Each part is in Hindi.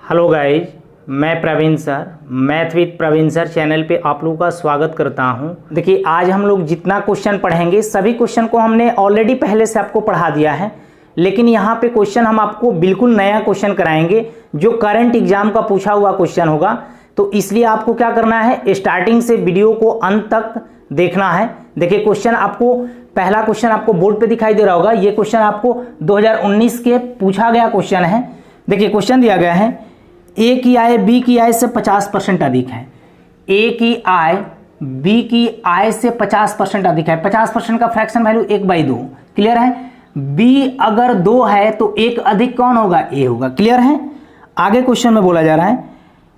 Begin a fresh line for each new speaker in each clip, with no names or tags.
हेलो गाइज, मैं Praveen sir, math with Praveen sir channel पे आप लोगों का स्वागत करता हूं। देखिए, आज हम लोग जितना क्वेश्चन पढ़ेंगे सभी क्वेश्चन को हमने ऑलरेडी पहले से आपको पढ़ा दिया है, लेकिन यहाँ पे क्वेश्चन हम आपको बिल्कुल नया क्वेश्चन कराएंगे जो करंट एग्जाम का पूछा हुआ क्वेश्चन होगा। तो इसलिए आपको क्या करना है, स्टार्टिंग से वीडियो को अंत तक देखना है। देखिए, क्वेश्चन आपको पहला क्वेश्चन आपको बोर्ड पे दिखाई दे रहा होगा। ये क्वेश्चन आपको 2019 के पूछा गया क्वेश्चन है। देखिए, क्वेश्चन दिया गया है ए की आय बी की आय से 50% अधिक है। ए की आय बी की आय से 50% अधिक है। 50% का फ्रैक्शन वैल्यू 1/2। क्लियर है। बी अगर 2 है तो एक अधिक कौन होगा, ए होगा। क्लियर है। आगे क्वेश्चन में बोला जा रहा है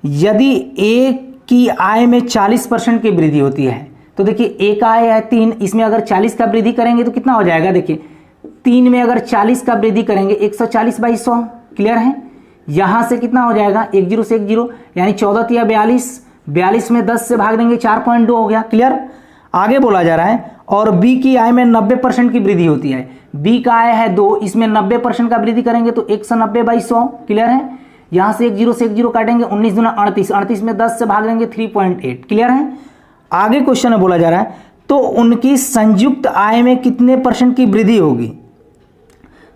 यदि ए की आय में 40% की वृद्धि होती है तो देखिए ए का आय है 3, इसमें अगर 40 का वृद्धि करेंगे तो कितना हो जाएगा। देखिए 3 में अगर 40 का वृद्धि करेंगे 140/100। क्लियर है। यहां से कितना हो जाएगा, 1 0 से 1 0 यानी 14 या 42। 42 में 10 से भाग देंगे 4.2 हो गया। क्लियर। आगे बोला जा रहा है और बी की आय में 90% की वृद्धि होती है। बी का आय है 2, इसमें 90% का वृद्धि करेंगे तो 190/100। क्लियर है। यहां से 1 0 से 1 0 काटेंगे, 19 दूना 38। 38 में 10 से भाग देंगे 3.8। क्लियर है। आगे क्वेश्चन में बोला जा रहा है तो उनकी संयुक्त आय में कितने % की वृद्धि होगी।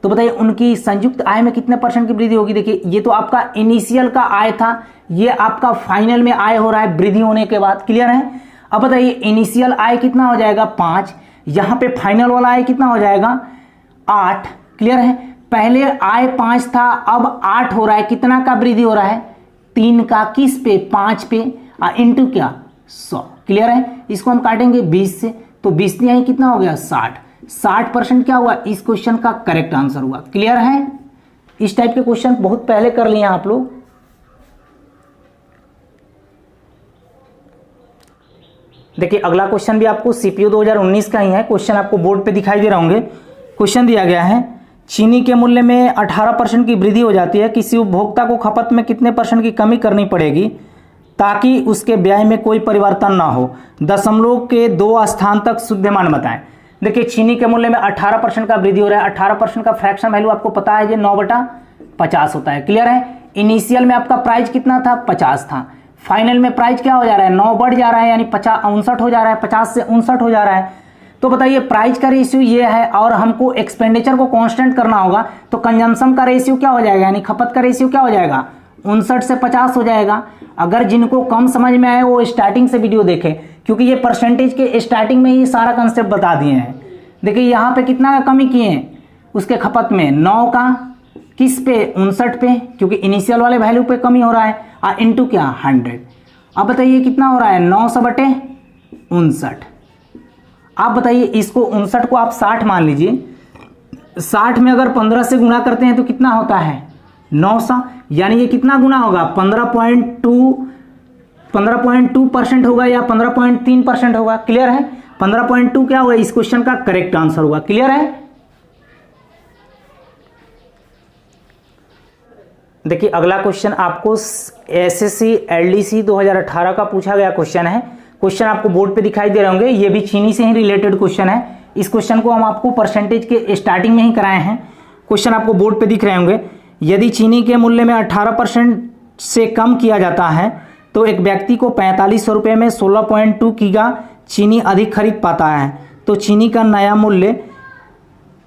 तो बताइए उनकी संयुक्त आय में कितने % की वृद्धि होगी। देखिए, ये तो आपका इनिशियल का आय था, ये आपका फाइनल में आय हो रहा है वृद्धि होने के बाद। क्लियर है। अब बताइए इनिशियल आय कितना हो जाएगा, 5। यहां पे फाइनल वाला आय कितना हो जाएगा, 8। क्लियर है। पहले आय 5 था, अब 8 हो रहा है। कितना का वृद्धि हो रहा है, 3 का। किस पे, 5 पे, इंटू क्या, 100। क्लियर है। इसको हम काटेंगे 20 से, तो 20 यही कितना हो गया, 60। 60% क्या हुआ, इस क्वेश्चन का करेक्ट आंसर हुआ। क्लियर है। इस टाइप के क्वेश्चन बहुत पहले कर लिए आप लोग। देखिए, अगला क्वेश्चन भी आपको सीपीयू 2019 का ही है। क्वेश्चन आपको बोर्ड पे दिखाई दे रहे होंगे। क्वेश्चन दिया गया है चीनी के मूल्य में 18% की वृद्धि हो जाती है, किसी उपभोक्ता को खपत में कितने % की कमी करनी पड़ेगी ताकि उसके व्यय में कोई परिवर्तन ना हो। दशमलव के 2 स्थान तक शुद्ध मान बताएं। देखिए, चीनी के मूल्य में 18% का वृद्धि हो रहा है। 18% का फ्रैक्शन वैल्यू आपको पता है, ये 9/50 होता है। क्लियर है। इनिशियल में आपका प्राइस कितना था, 50 था। फाइनल में प्राइस क्या हो जा रहा है, 9 बढ़ जा रहा है, यानी 59 हो जा रहा है। 50 से 59 हो जा रहा है। तो बताइए प्राइस का रेशियो ये है और हमको एक्सपेंडिचर को कांस्टेंट करना होगा, तो कंजम्पशन का रेशियो क्या हो जाएगा, यानी खपत का रेशियो क्या हो जाएगा, 59 से 50 हो जाएगा। अगर जिनको कम समझ में आए वो स्टार्टिंग से वीडियो देखें, क्योंकि ये परसेंटेज के स्टार्टिंग में ही सारा कंसेप्ट बता दिए हैं। देखिए यहाँ पे कितना का कमी किए हैं, उसके खपत में 9 का, किस पे, 59 पे, क्योंकि इनिशियल वाले वैल्यू पे कमी हो रहा है, इंटू क्या, 100। अब बताइए कितना हो रहा है, 900/59। आप बताइए इसको 59 को आप 60 मान लीजिए। 60 में अगर 15 से गुणा करते हैं तो कितना होता है, 900। यानी ये कितना गुना होगा, 15.2% होगा या 15.3% होगा। क्लियर है। 15.2 क्या होगा, इस क्वेश्चन का करेक्ट आंसर होगा। क्लियर है। देखिए, अगला क्वेश्चन आपको एसएससी एलडीसी 2018 का पूछा गया क्वेश्चन है। क्वेश्चन आपको बोर्ड पे दिखाई दे रहे होंगे। ये भी चीनी से ही रिलेटेड क्वेश्चन है। इस क्वेश्चन को हम आपको परसेंटेज के स्टार्टिंग में ही कराए हैं। क्वेश्चन आपको बोर्ड पे दिख रहे होंगे। यदि चीनी के मूल्य में 18% से कम किया जाता है तो एक व्यक्ति को 4500 रुपये में 16.2 किगा चीनी अधिक खरीद पाता है, तो चीनी का नया मूल्य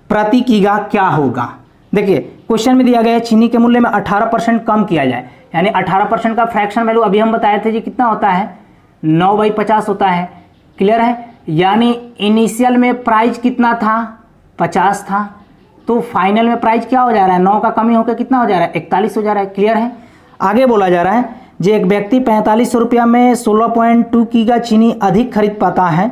प्रति किगा क्या होगा। देखिए, क्वेश्चन में दिया गया है चीनी के मूल्य में 18% कम किया जाए, यानी 18% का फ्रैक्शन वैल्यू अभी हम बताए थे जी कितना होता है, 9/50 होता है। क्लियर है। यानी इनिशियल में प्राइस कितना था, 50 था, तो फाइनल में प्राइस क्या हो जा रहा है, 9 का कमी होकर कितना हो जा रहा है, 41 हो जा रहा है। क्लियर है। आगे बोला जा रहा है जो एक व्यक्ति 4500 रुपया में 16.2 किगा चीनी अधिक खरीद पाता है।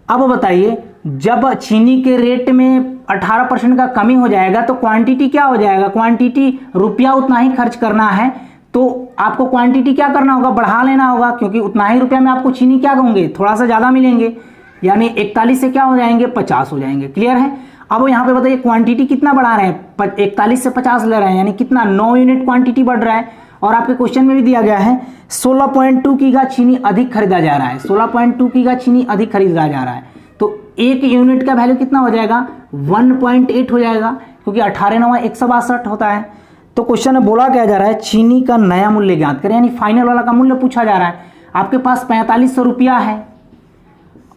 अब बताइए जब चीनी के रेट में 18% का कमी हो जाएगा तो क्वांटिटी क्या हो जाएगा, क्वांटिटी रुपया उतना ही खर्च करना है, तो आपको क्वांटिटी क्या करना होगा, बढ़ा लेना होगा, क्योंकि उतना ही रुपया में आपको चीनी क्या होंगे, थोड़ा सा ज़्यादा मिलेंगे, यानी 41 से क्या हो जाएंगे, 50 हो जाएंगे। क्लियर है। अब यहाँ पे बताइए क्वांटिटी कितना बढ़ा रहे हैं, 41 से 50 ले रहे हैं, यानी कितना, 9 यूनिट क्वांटिटी बढ़ रहा है। और आपके क्वेश्चन में भी दिया गया है 16.2 किगा चीनी अधिक खरीदा जा रहा है, 16.2 किगा चीनी अधिक खरीदा जा रहा है, तो 1 यूनिट का वैल्यू कितना हो जाएगा, 1.8 हो जाएगा, क्योंकि 18 9 162 होता है। तो क्वेश्चन में बोला क्या जा रहा है, चीनी का नया मूल्य ज्ञात करें, यानी फाइनल वाला का मूल्य पूछा जा रहा है। आपके पास 4500 रुपया है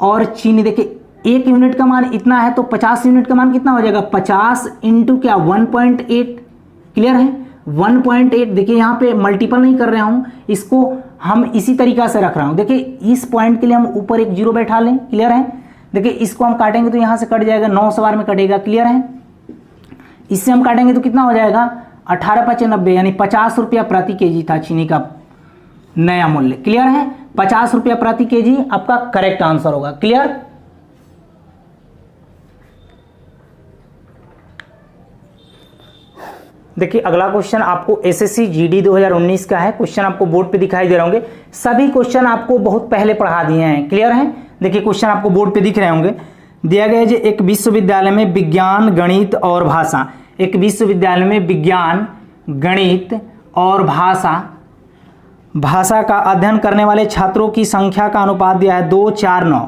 और चीनी देखिए 1 यूनिट का मान इतना है, तो 50 यूनिट का मान कितना हो जाएगा, 50 इंटू क्या 1.8, क्लियर है 1.8। देखिए यहाँ पे मल्टीपल नहीं कर रहा हूँ, इसको हम इसी तरीका से रख रहा हूँ। देखिए इस पॉइंट के लिए हम ऊपर एक जीरो बैठा लें, क्लियर है। देखिए इसको हम काटेंगे तो यहाँ से कट जाएगा, 9 सवार में कटेगा, क्लियर है। इससे हम काटेंगे तो कितना हो जाएगा 18×5 = 90, यानी 50 रुपया प्रति केजी था चीनी का नया मूल्य, क्लियर है। 50 रुपया प्रति केजी आपका करेक्ट आंसर होगा, क्लियर। देखिए अगला क्वेश्चन आपको एसएससी जीडी 2019 का है। क्वेश्चन आपको बोर्ड पे दिखाई दे रहे होंगे, सभी क्वेश्चन आपको बहुत पहले पढ़ा दिए हैं, क्लियर है। देखिए क्वेश्चन आपको बोर्ड पे दिख रहे होंगे। दिया गया है जो एक विश्वविद्यालय में विज्ञान गणित और भाषा, एक विश्वविद्यालय में विज्ञान गणित और भाषा का अध्ययन करने वाले छात्रों की संख्या का अनुपात दिया है 2:4:9,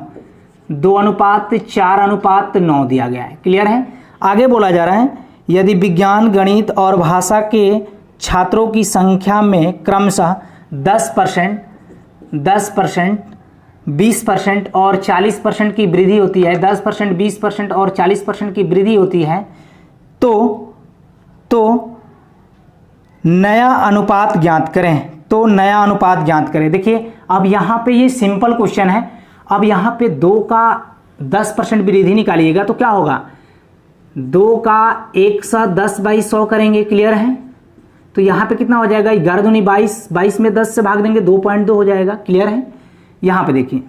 2:4:9 दिया गया है, क्लियर है। आगे बोला जा रहा है यदि विज्ञान गणित और भाषा के छात्रों की संख्या में क्रमशः 10%, 20% और 40% की वृद्धि होती है, 10%, 20% और 40% की वृद्धि होती है, तो नया अनुपात ज्ञात करें, तो नया अनुपात ज्ञात करें। देखिए अब यहाँ पे ये सिंपल क्वेश्चन है। अब यहाँ पे 2 का 10% वृद्धि निकालिएगा तो क्या होगा, 2 का 110/100 करेंगे, क्लियर है। तो यहाँ पे कितना हो जाएगा 11 दूनी 22, 22 में 10 से भाग देंगे 2.2 हो जाएगा, क्लियर है। यहाँ पे देखिए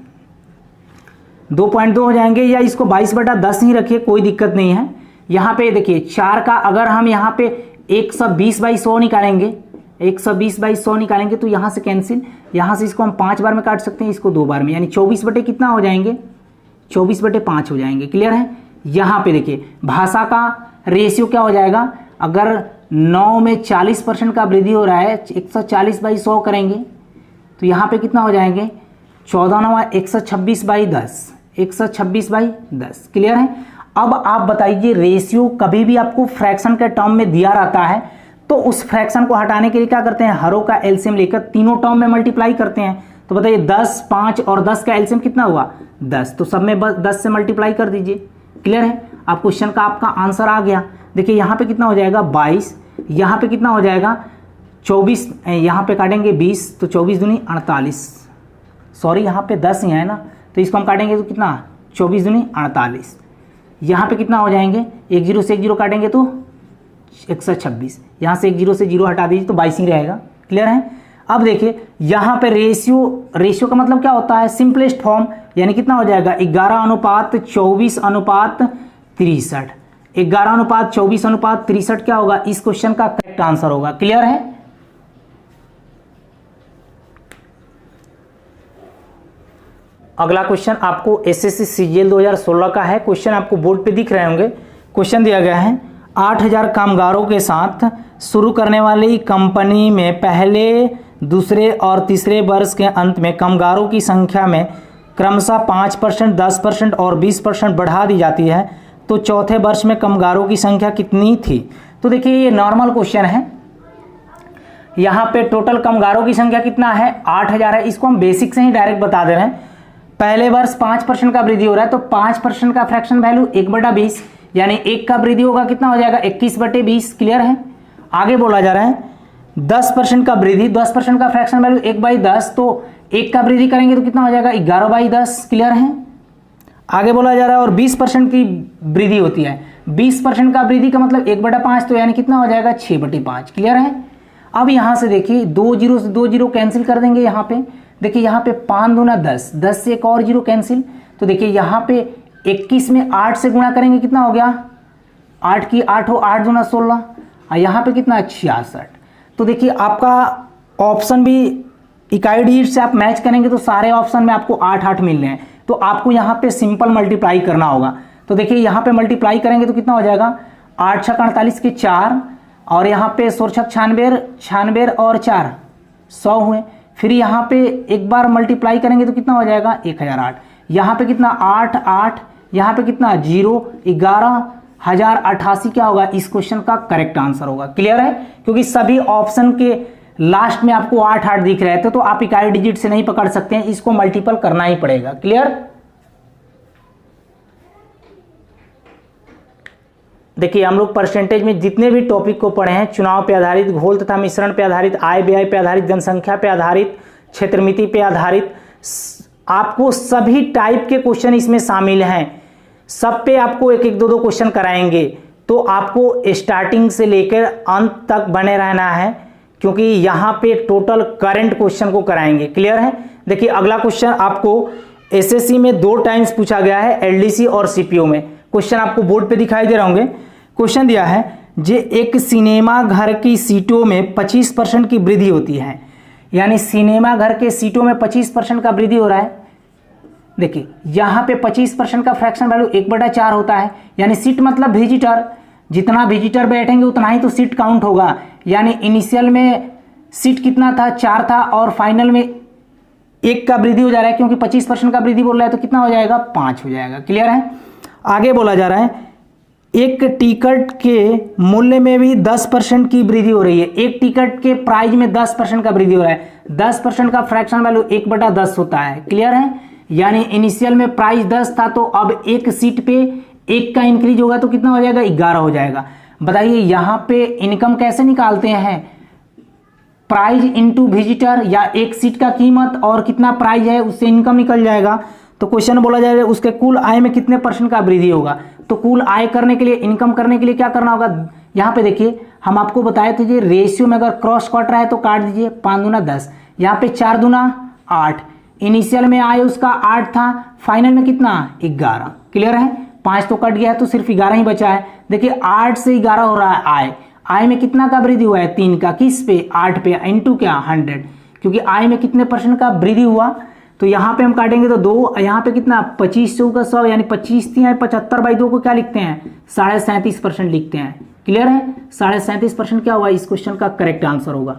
2.2 हो जाएंगे, या इसको 22/10 ही रखिए, कोई दिक्कत नहीं है। यहाँ पे देखिए 4 का अगर हम यहाँ पे 120/100 निकालेंगे, 120/100 निकालेंगे तो यहाँ से कैंसिल, यहाँ से इसको हम 5 बार में काट सकते हैं, इसको 2 बार में, यानी 24 बटे कितना हो जाएंगे, 24/5 हो जाएंगे, क्लियर है। यहाँ पे देखिए भाषा का रेशियो क्या हो जाएगा, अगर 9 में 40% का वृद्धि हो रहा है, 140/100 करेंगे तो यहाँ पे कितना हो जाएंगे 14×9 126/10, 126/10, क्लियर है। अब आप बताइए रेशियो कभी भी आपको फ्रैक्शन के टर्म में दिया रहता है तो उस फ्रैक्शन को हटाने के लिए क्या करते हैं, हरों का एलसीएम लेकर तीनों टर्म में मल्टीप्लाई करते हैं। तो बताइए 10, 5 और 10 का एलसीएम कितना हुआ 10, तो सब में बस 10 से मल्टीप्लाई कर दीजिए, क्लियर है। आप क्वेश्चन का आपका आंसर आ गया। देखिए यहाँ पे कितना हो जाएगा 22, यहाँ पे कितना हो जाएगा 24, यहाँ पे काटेंगे 20 तो 24 दूनी 48, सॉरी यहाँ पे 10 ही है ना, तो इसको हम काटेंगे तो कितना 24 दूनी 48। यहाँ पे कितना हो जाएंगे, 1 0 से 1 0 काटेंगे तो 126, यहाँ से 1 0 से 0 हटा दीजिए तो 22 ही रहेगा, क्लियर है। अब देखिए यहाँ पे रेशियो का मतलब क्या होता है, सिंपलेस्ट फॉर्म, यानी कितना हो जाएगा 11:24:63, 11:24:63 क्या होगा, इस क्वेश्चन का करेक्ट आंसर होगा, क्लियर है। अगला क्वेश्चन आपको एसएससी सीजीएल 2016 का है। क्वेश्चन आपको बोर्ड पे दिख रहे होंगे। क्वेश्चन दिया गया है 8000 कामगारों के साथ शुरू करने वाली कंपनी में पहले, दूसरे और तीसरे वर्ष के अंत में कामगारों की संख्या में क्रमशः 5%, 10% और 20% बढ़ा दी जाती है, तो चौथे वर्ष में कामगारों की संख्या कितनी थी। तो देखिए ये नॉर्मल क्वेश्चन है। यहाँ पे टोटल कामगारों की संख्या कितना है 8000 है, इसको हम बेसिक से ही डायरेक्ट बता दे रहे हैं। पहले वर्ष 5% का वृद्धि हो रहा है, तो 5% का फ्रैक्शन वैल्यू 1/20, यानी 1 का वृद्धि होगा कितना हो जाएगा 21/20, क्लियर है। आगे बोला जा रहा है 10% का वृद्धि, 10% का फ्रैक्शन वैल्यू 1/10, तो 1 का वृद्धि करेंगे तो कितना हो जाएगा 11/10, क्लियर है। आगे बोला जा रहा है और 20% की वृद्धि होती है, 20% का वृद्धि का मतलब 1/5, तो यानी कितना हो जाएगा 6/5, क्लियर है। अब यहाँ से देखिए 2 0 से 2 0 कैंसिल कर देंगे। यहाँ पे देखिए यहाँ पे 5 दूना 10, 10 से एक और 0 कैंसिल, तो देखिए यहाँ पे 21 में 8 से गुणा करेंगे कितना हो गया 8 की 8 हो, 8 दूना 16, और यहाँ पे कितना 66। तो देखिए आपका ऑप्शन भी इकाई डिजिट से आप मैच करेंगे तो सारे ऑप्शन में आपको 8 8 मिल रहे हैं, तो आपको यहाँ पे सिंपल मल्टीप्लाई करना होगा। तो देखिए यहाँ पे मल्टीप्लाई करेंगे तो कितना हो जाएगा 8 6 48 के 4, और यहाँ पे 16 6 96 और 4 100 हुए। फिर यहाँ पे एक बार मल्टीप्लाई करेंगे तो कितना हो जाएगा 1008, यहाँ पे कितना 8 8, यहाँ पे कितना 0 11 1088 क्या होगा इस क्वेश्चन का करेक्ट आंसर होगा। क्लियर है, क्योंकि सभी ऑप्शन के लास्ट में आपको 8 दिख रहे थे, तो आप इकाई डिजिट से नहीं पकड़ सकते हैं, इसको मल्टीपल करना ही पड़ेगा। क्लियर। देखिए हम लोग परसेंटेज में जितने भी टॉपिक को पढ़े हैं, चुनाव पे आधारित, घोल तथा मिश्रण पे आधारित, आय व्यय पे आधारित, जनसंख्या पे आधारित, क्षेत्रमिति पे आधारित, आपको सभी टाइप के क्वेश्चन इसमें शामिल हैं। सब पे आपको एक एक दो क्वेश्चन कराएंगे, तो आपको स्टार्टिंग से लेकर अंत तक बने रहना है, क्योंकि यहाँ पे टोटल करंट क्वेश्चन को कराएंगे। क्लियर है। देखिए अगला क्वेश्चन आपको एसएससी में 2 टाइम्स पूछा गया है, एलडीसी और सीपीओ में। क्वेश्चन आपको बोर्ड पे दिखाई दे रहे होंगे। क्वेश्चन दिया है जे एक सिनेमा घर की सीटों में 25% की वृद्धि होती है, यानी सिनेमा घर के सीटों में 25% का वृद्धि हो रहा है। देखिए यहाँ पे 25% का फ्रैक्शन वैल्यू 1/4 होता है, यानी सीट मतलब विजिटर, जितना विजिटर बैठेंगे उतना ही तो सीट काउंट होगा। यानी इनिशियल में सीट कितना था, 4 था, और फाइनल में 1 का वृद्धि हो जा रहा है, क्योंकि 25% का वृद्धि बोल रहा है, तो कितना हो जाएगा, 5 हो जाएगा। क्लियर है। आगे बोला जा रहा है एक टिकट के मूल्य में भी 10% की वृद्धि हो रही है। एक टिकट के प्राइस में 10% का वृद्धि हो रहा है। 10% का फ्रैक्शन वैल्यू 1/10 होता है। क्लियर है। यानी इनिशियल में प्राइस 10 था, तो अब एक सीट पे 1 का इंक्रीज होगा, तो कितना हो जाएगा, 11 हो जाएगा। बताइए यहाँ पे इनकम कैसे निकालते हैं, प्राइस इंटू विजिटर, या एक सीट का कीमत और कितना प्राइस है उससे इनकम निकल जाएगा। तो क्वेश्चन बोला जाएगा उसके कुल आय में कितने % का वृद्धि होगा। तो कुल आय करने के लिए, इनकम करने के लिए क्या करना होगा, यहाँ पे देखिए हम आपको बताए थे, रेशियो में अगर क्रॉस काट रहा है तो काट दीजिए, 5 दूना 10, यहाँ पे 4 दूना 8, इनिशियल में आय उसका 8 था, फाइनल में कितना, 11। क्लियर है। 5 तो कट गया, तो सिर्फ 11 ही बचा है। देखिए 8 से 11 हो रहा है आय। आय में कितना का वृद्धि हुआ है, 3 का, किस पे, 8 पे, इंटू क्या, 100, क्योंकि आय में कितने % का वृद्धि हुआ। तो यहाँ पे हम काटेंगे तो 2, यहाँ पे कितना, 25 का 100, यानी 25 75/2 को क्या लिखते हैं, 37.5% लिखते हैं। क्लियर है। 37.5% क्या हुआ इस क्वेश्चन का करेक्ट आंसर होगा।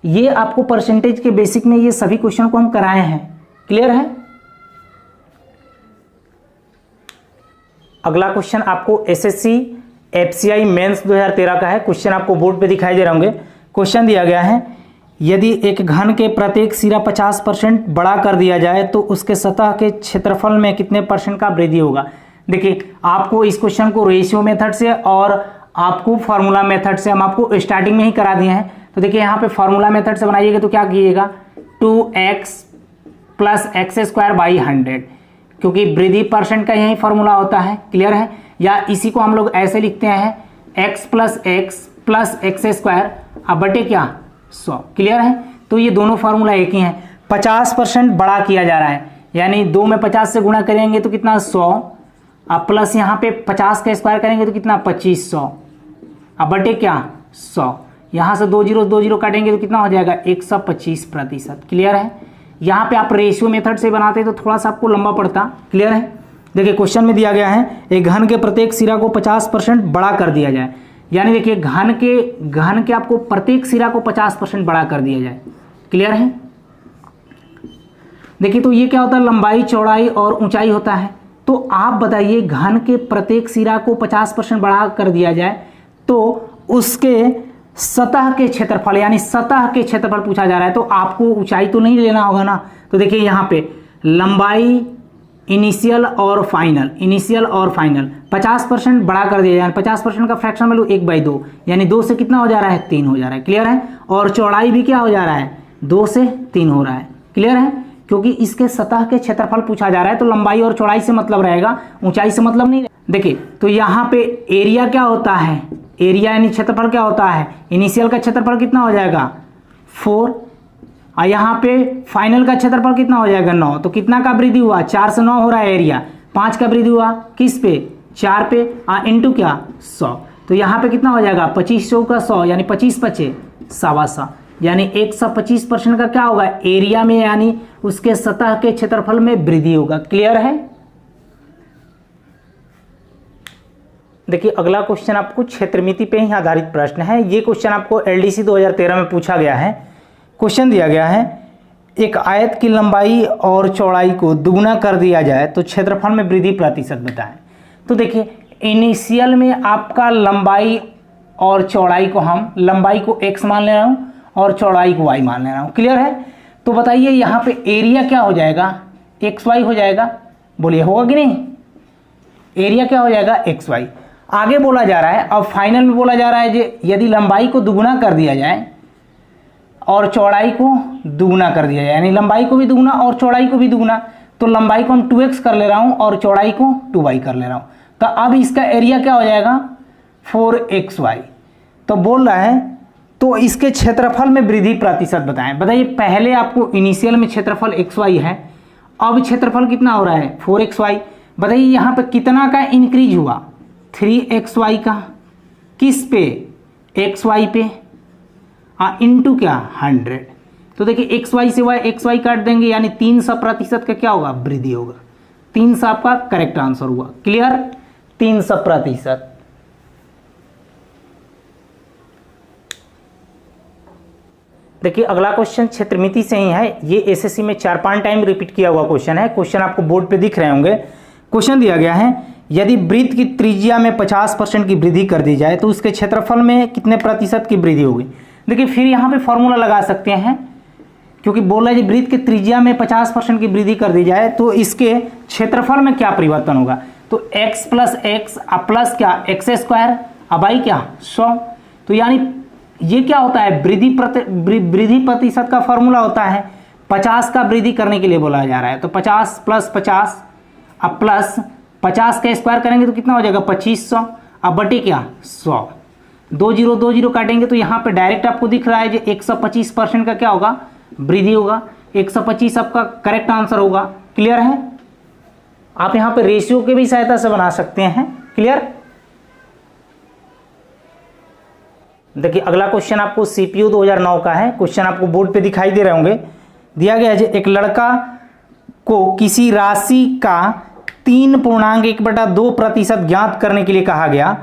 ये आपको परसेंटेज के बेसिक में ये सभी क्वेश्चन को हम कराए हैं। क्लियर है। अगला क्वेश्चन आपको एसएससी एफसीआई मेंस 2013 का है। क्वेश्चन आपको बोर्ड पे दिखाई दे रहे होंगे। क्वेश्चन दिया गया है यदि एक घन के प्रत्येक सिरा 50% बड़ा कर दिया जाए तो उसके सतह के क्षेत्रफल में कितने % का वृद्धि होगा। देखिए आपको इस क्वेश्चन को रेशियो मेथड से और आपको फार्मूला मेथड से हम आपको स्टार्टिंग में ही करा दिए हैं। तो देखिए यहाँ पे फार्मूला मेथड से बनाइएगा तो क्या कीजिएगा, 2x + x²/100, क्योंकि वृद्धि % का यही फार्मूला होता है। क्लियर है। या इसी को हम लोग ऐसे लिखते हैं, x + x + x², अब बटे क्या, 100। क्लियर है। तो ये दोनों फार्मूला एक ही हैं। 50% बड़ा किया जा रहा है, यानी 2 में 50 से गुणा करेंगे तो कितना, 100, अब प्लस यहाँ पे 50 का स्क्वायर करेंगे तो कितना, 2500, अब बटे क्या, 100। यहाँ से 2 0 काटेंगे तो कितना हो जाएगा, 125%। क्लियर है। यहाँ पे आप रेशियो मेथड से बनाते तो थोड़ा सा आपको लंबा पड़ता। क्लियर है। देखिए क्वेश्चन में दिया गया है एक घन के प्रत्येक सिरा को 50% बड़ा कर दिया जाए, यानी देखिए घन के आपको प्रत्येक सिरा को 50% बड़ा कर दिया जाए। क्लियर है। देखिए तो ये क्या होता है, लंबाई, चौड़ाई और ऊंचाई होता है। तो आप बताइए घन के प्रत्येक सिरा को 50% बड़ा कर दिया जाए तो उसके सतह के क्षेत्रफल, यानी सतह के क्षेत्रफल पूछा जा रहा है, तो आपको ऊंचाई तो नहीं लेना होगा ना। तो देखिए यहाँ पे लंबाई, इनिशियल और फाइनल, 50% बड़ा कर दिया जाए, 50% का फ्रैक्शन वैल्यू 1/2, यानी 2 से कितना हो जा रहा है, 3 हो जा रहा है। क्लियर है। और चौड़ाई भी क्या हो जा रहा है, 2 से 3 हो रहा है। क्लियर है। क्योंकि इसके सतह के क्षेत्रफल पूछा जा रहा है, तो लंबाई और चौड़ाई से मतलब रहेगा, ऊंचाई से मतलब नहीं। देखिए तो यहाँ पे एरिया क्या होता है, एरिया यानी क्षेत्रफल क्या होता है, इनिशियल का क्षेत्रफल कितना हो जाएगा, 4, और यहाँ पे फाइनल का क्षेत्रफल कितना हो जाएगा, 9। तो कितना का वृद्धि हुआ, 4 से 9 हो रहा है एरिया, 5 का वृद्धि हुआ किस पे, 4 पे, इंटू क्या, 100। तो यहाँ पे कितना हो जाएगा, 2500 का 100, यानी 25 × 5 = 125, यानी 125% का क्या होगा एरिया में, यानी उसके सतह के क्षेत्रफल में वृद्धि होगा। क्लियर है। देखिए अगला क्वेश्चन आपको क्षेत्रमिति पे ही आधारित प्रश्न है। ये क्वेश्चन आपको एलडीसी 2013 में पूछा गया है। क्वेश्चन दिया गया है एक आयत की लंबाई और चौड़ाई को दुगुना कर दिया जाए तो क्षेत्रफल में वृद्धि प्रतिशत बताएं। तो देखिए इनिशियल में आपका लंबाई और चौड़ाई को हम लंबाई को x मान ले रहा हूँ और चौड़ाई को y मान ले रहा हूँ। क्लियर है? तो बताइए यहाँ पे एरिया क्या हो जाएगा, XY हो जाएगा। बोलिए होगा कि नहीं? एरिया क्या हो जाएगा, XY। आगे बोला जा रहा है, अब फाइनल में बोला जा रहा है कि यदि लंबाई को दुगुना कर दिया जाए और चौड़ाई को दुगुना कर दिया जाए, यानी लंबाई को भी दुगुना और चौड़ाई को भी दुगुना, तो लंबाई को हम 2x कर ले रहा हूँ और चौड़ाई को 2y कर ले रहा हूँ। तो अब इसका एरिया क्या हो जाएगा, 4xy। तो बोल रहा है तो इसके क्षेत्रफल में वृद्धि प्रतिशत बताएं। बताइए पहले आपको इनिशियल में क्षेत्रफल xy है, अब क्षेत्रफल कितना हो रहा है 4xy। बताइए यहाँ पे कितना का इंक्रीज हुआ, 3xy का, किस पे, xy पे, इंटू क्या 100। तो देखिए xy से xy काट देंगे यानी 300% का क्या होगा, वृद्धि होगा। 300 आपका करेक्ट आंसर हुआ। क्लियर, 300%। देखिए अगला क्वेश्चन क्षेत्रमिति से ही है। ये एसएससी में 4-5 टाइम रिपीट किया हुआ क्वेश्चन है। क्वेश्चन आपको बोर्ड पे दिख रहे होंगे। क्वेश्चन दिया गया है, यदि वृत्त की त्रिज्या में 50% की वृद्धि कर दी जाए तो उसके क्षेत्रफल में कितने प्रतिशत की वृद्धि होगी। देखिए फिर यहाँ पे फॉर्मूला लगा सकते हैं, क्योंकि बोला है वृत्त की त्रिज्या में 50% की वृद्धि कर दी जाए तो इसके क्षेत्रफल में क्या परिवर्तन होगा। तो x प्लस एक्स प्लस क्या x² अब आई क्या 100। तो यानी ये क्या होता है, वृद्धि प्रतिशत का फॉर्मूला होता है 50 का वृद्धि करने के लिए बोला जा रहा है। तो 50 प्लस 50 अब प्लस 50 का स्क्वायर करेंगे तो कितना हो जाएगा 2500, अब बटे क्या 100। 2 0 काटेंगे तो यहाँ पे डायरेक्ट आपको दिख रहा है जो 125% का क्या होगा, वृद्धि होगा। 125 आपका करेक्ट आंसर होगा। क्लियर है? आप यहाँ पे रेशियो के भी सहायता से बना सकते हैं। क्लियर। देखिए अगला क्वेश्चन आपको सीपीयू 2009 का है। क्वेश्चन आपको बोर्ड पे दिखाई दे रहे होंगे। दिया गया है एक लड़का को किसी राशि का 3.1/2% ज्ञात करने के लिए कहा गया।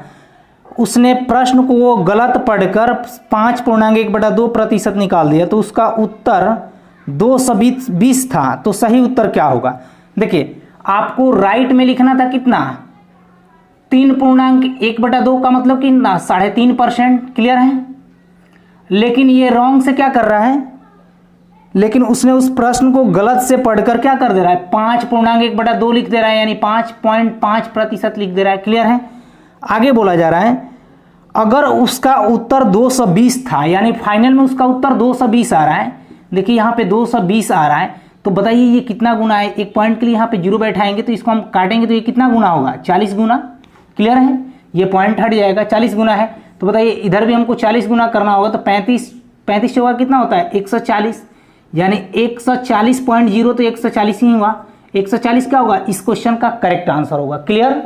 उसने प्रश्न को वो गलत पढ़कर 5.1/2% निकाल दिया तो उसका उत्तर 220 था। तो सही उत्तर क्या होगा। देखिए आपको राइट में लिखना था कितना, 3.1/2 का मतलब कि 3.5%। क्लियर है? लेकिन ये रॉन्ग से क्या कर रहा है, लेकिन उसने उस प्रश्न को गलत से पढ़कर क्या कर दे रहा है, 5.1/2 लिख दे रहा है, यानी 5.5% लिख दे रहा है। क्लियर है? आगे बोला जा रहा है अगर उसका उत्तर 220 था, यानी फाइनल में उसका उत्तर 220 आ रहा है। देखिए यहाँ पे 220 आ रहा है, तो बताइए ये कितना गुना है। एक पॉइंट के लिए यहाँ पे 0 बैठाएंगे तो इसको हम काटेंगे तो ये कितना गुना होगा, 40 गुना। क्लियर है? ये पॉइंट हट जाएगा, 40 गुना है। तो बताइए इधर भी हमको 40 गुना करना होगा तो 35 होगा, कितना होता है 140, यानी 140.0 तो 140 ही हुआ। 140 क्या होगा, इस क्वेश्चन का करेक्ट आंसर होगा। क्लियर।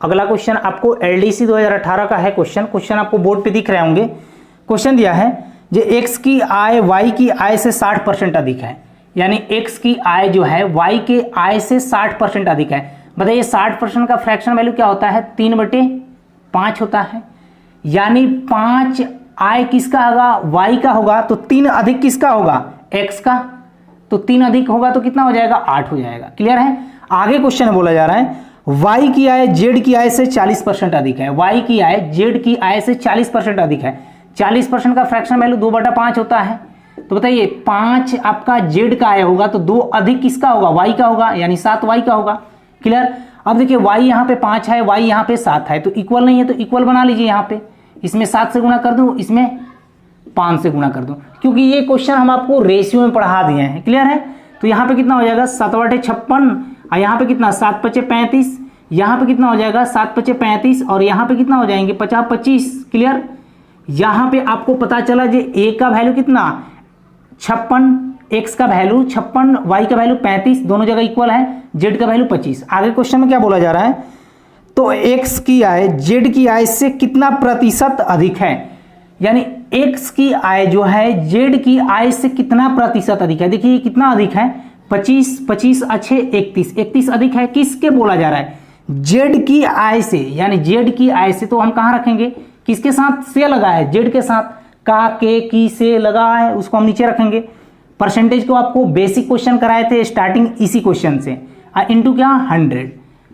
अगला क्वेश्चन आपको एलडीसी 2018 का है। क्वेश्चन आपको बोर्ड पे दिख रहे होंगे। क्वेश्चन दिया है जो x की आय y की आय से 60% अधिक है, यानी x की आय जो है y के आय से 60% अधिक है। बताइए 60% का फ्रैक्शन वैल्यू क्या होता है, 3/5 होता है। यानी 5 आय किसका होगा, y का होगा, तो 3 अधिक किसका होगा, x का। तो 3 अधिक होगा तो कितना हो जाएगा, 8 हो जाएगा। क्लियर है? आगे क्वेश्चन में बोला जा रहा है y की आय z की आय से 40% अधिक है। y की आय z की आय से 40% अधिक है। 40% का फ्रैक्शन वैल्यू 2/5 होता है। तो बताइए 5 आपका z का आय होगा तो 2 अधिक किसका होगा, y का होगा, यानी 7y का होगा। क्लियर। अब देखिए y यहाँ पे 5 है, y यहाँ पे 7 है, तो इक्वल नहीं है तो इक्वल बना लीजिए। यहाँ पे इसमें 7 से गुणा कर दूं, इसमें 5 से गुणा कर दूं, क्योंकि ये क्वेश्चन हम आपको रेशियो में पढ़ा दिए हैं। क्लियर है? तो यहाँ पे कितना हो जाएगा 7/56, और यहाँ पे कितना 7×5 = 35, यहाँ पे कितना हो जाएगा 7×5 = 35, और यहाँ पे कितना हो जाएंगे 50×25। क्लियर। यहाँ पे आपको पता चला जो a का वैल्यू कितना 56, x का वैल्यू 56, y का वैल्यू 35, दोनों जगह इक्वल है, z का वैल्यू 25। आगे क्वेश्चन में क्या बोला जा रहा है, तो x की आय z की आय से कितना प्रतिशत अधिक है, यानी x की आय जो है z की आय से कितना प्रतिशत अधिक है। देखिए कितना अधिक है, 25, 25 अच्छे 31, 31 अधिक है। किसके बोला जा रहा है, z की आय से, यानी z की आय से। तो हम कहाँ रखेंगे, किसके साथ से लगा है, z के साथ, का के की से लगा है, उसको हम नीचे रखेंगे। परसेंटेज को आपको बेसिक क्वेश्चन कराए थे स्टार्टिंग इसी क्वेश्चन से, इंटू क्या 100,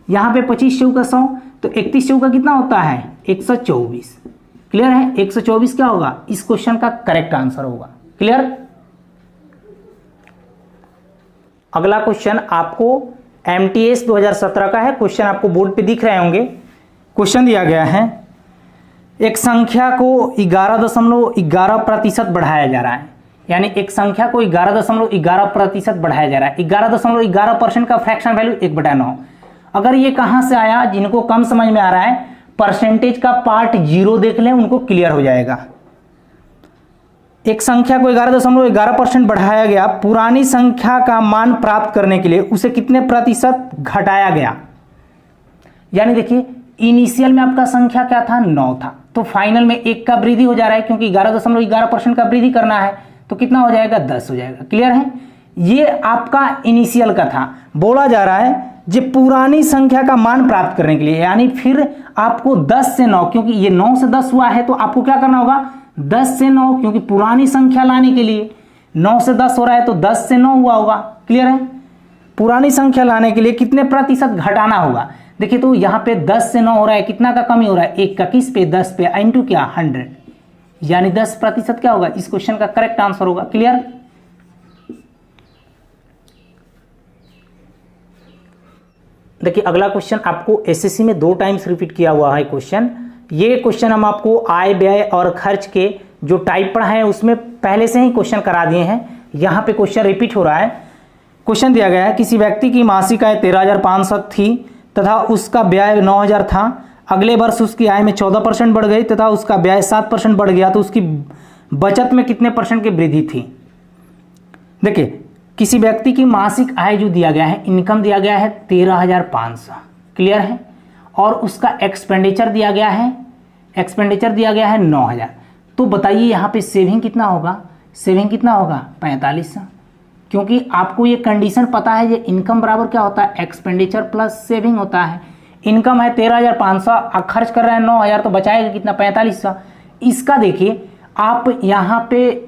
यहाँ पे 25 चौका 100, तो 31 चौका कितना होता है 124। क्लियर है, 124 क्या होगा इस क्वेश्चन का करेक्ट आंसर होगा। क्लियर। अगला क्वेश्चन आपको MTS 2017 का है। क्वेश्चन आपको बोर्ड पे दिख रहे होंगे। क्वेश्चन दिया गया है, एक संख्या को 11.11% बढ़ाया जा रहा है, यानी एक संख्या को 11.11% बढ़ाया जा रहा है। 11.11% का फ्रैक्शन वैल्यू 1/9। अगर ये कहां से आया, जिनको कम समझ में आ रहा है परसेंटेज का पार्ट 0 देख लें, उनको क्लियर हो जाएगा। एक संख्या को 11.11% बढ़ाया गया, पुरानी संख्या का मान प्राप्त करने के लिए उसे कितने प्रतिशत घटाया गया। यानी देखिए इनिशियल में आपका संख्या क्या था 9 था, तो फाइनल में 1 का वृद्धि हो जा रहा है, क्योंकि 11.11% का वृद्धि करना है तो कितना हो जाएगा 10 हो जाएगा। क्लियर है, ये आपका इनिशियल का था। बोला जा रहा है जो पुरानी संख्या का मान प्राप्त करने के लिए, यानी फिर आपको 10 से 9, क्योंकि ये 9 से 10 हुआ है तो आपको क्या करना होगा 10 से 9, क्योंकि पुरानी संख्या लाने के लिए 9 से 10 हो रहा है तो 10 से 9 हुआ होगा। क्लियर है, पुरानी संख्या लाने के लिए कितने प्रतिशत घटाना होगा। देखिए तो यहाँ पे 10 से 9 हो रहा है, कितना का कमी हो रहा है 1 का, किस पे 10 पे, इंटू क्या 100, यानी 10% क्या होगा इस क्वेश्चन का करेक्ट आंसर होगा। क्लियर। देखिए अगला क्वेश्चन आपको एसएससी में 2 टाइम्स रिपीट किया हुआ है क्वेश्चन। ये क्वेश्चन हम आपको आय व्यय और खर्च के जो टाइप पढ़ा है उसमें पहले से ही क्वेश्चन करा दिए हैं, यहाँ पे क्वेश्चन रिपीट हो रहा है। क्वेश्चन दिया गया है, किसी व्यक्ति की मासिक आय 13,500 थी तथा उसका व्यय 9,000 था। अगले वर्ष उसकी आय में 14% बढ़ गई तथा उसका व्यय 7% बढ़ गया, तो उसकी बचत में कितने % की वृद्धि थी। देखिए किसी व्यक्ति की मासिक आय जो दिया गया है, इनकम दिया गया है 13,500। क्लियर है, और उसका एक्सपेंडिचर दिया गया है, 9,000। तो बताइए यहाँ पे सेविंग कितना होगा, 4500, क्योंकि आपको ये कंडीशन पता है, ये इनकम बराबर क्या होता है एक्सपेंडिचर प्लस सेविंग होता है। इनकम है 13,500, खर्च कर रहे हैं 9,000, तो बचाएगा कितना 4500। इसका देखिए आप यहाँ पे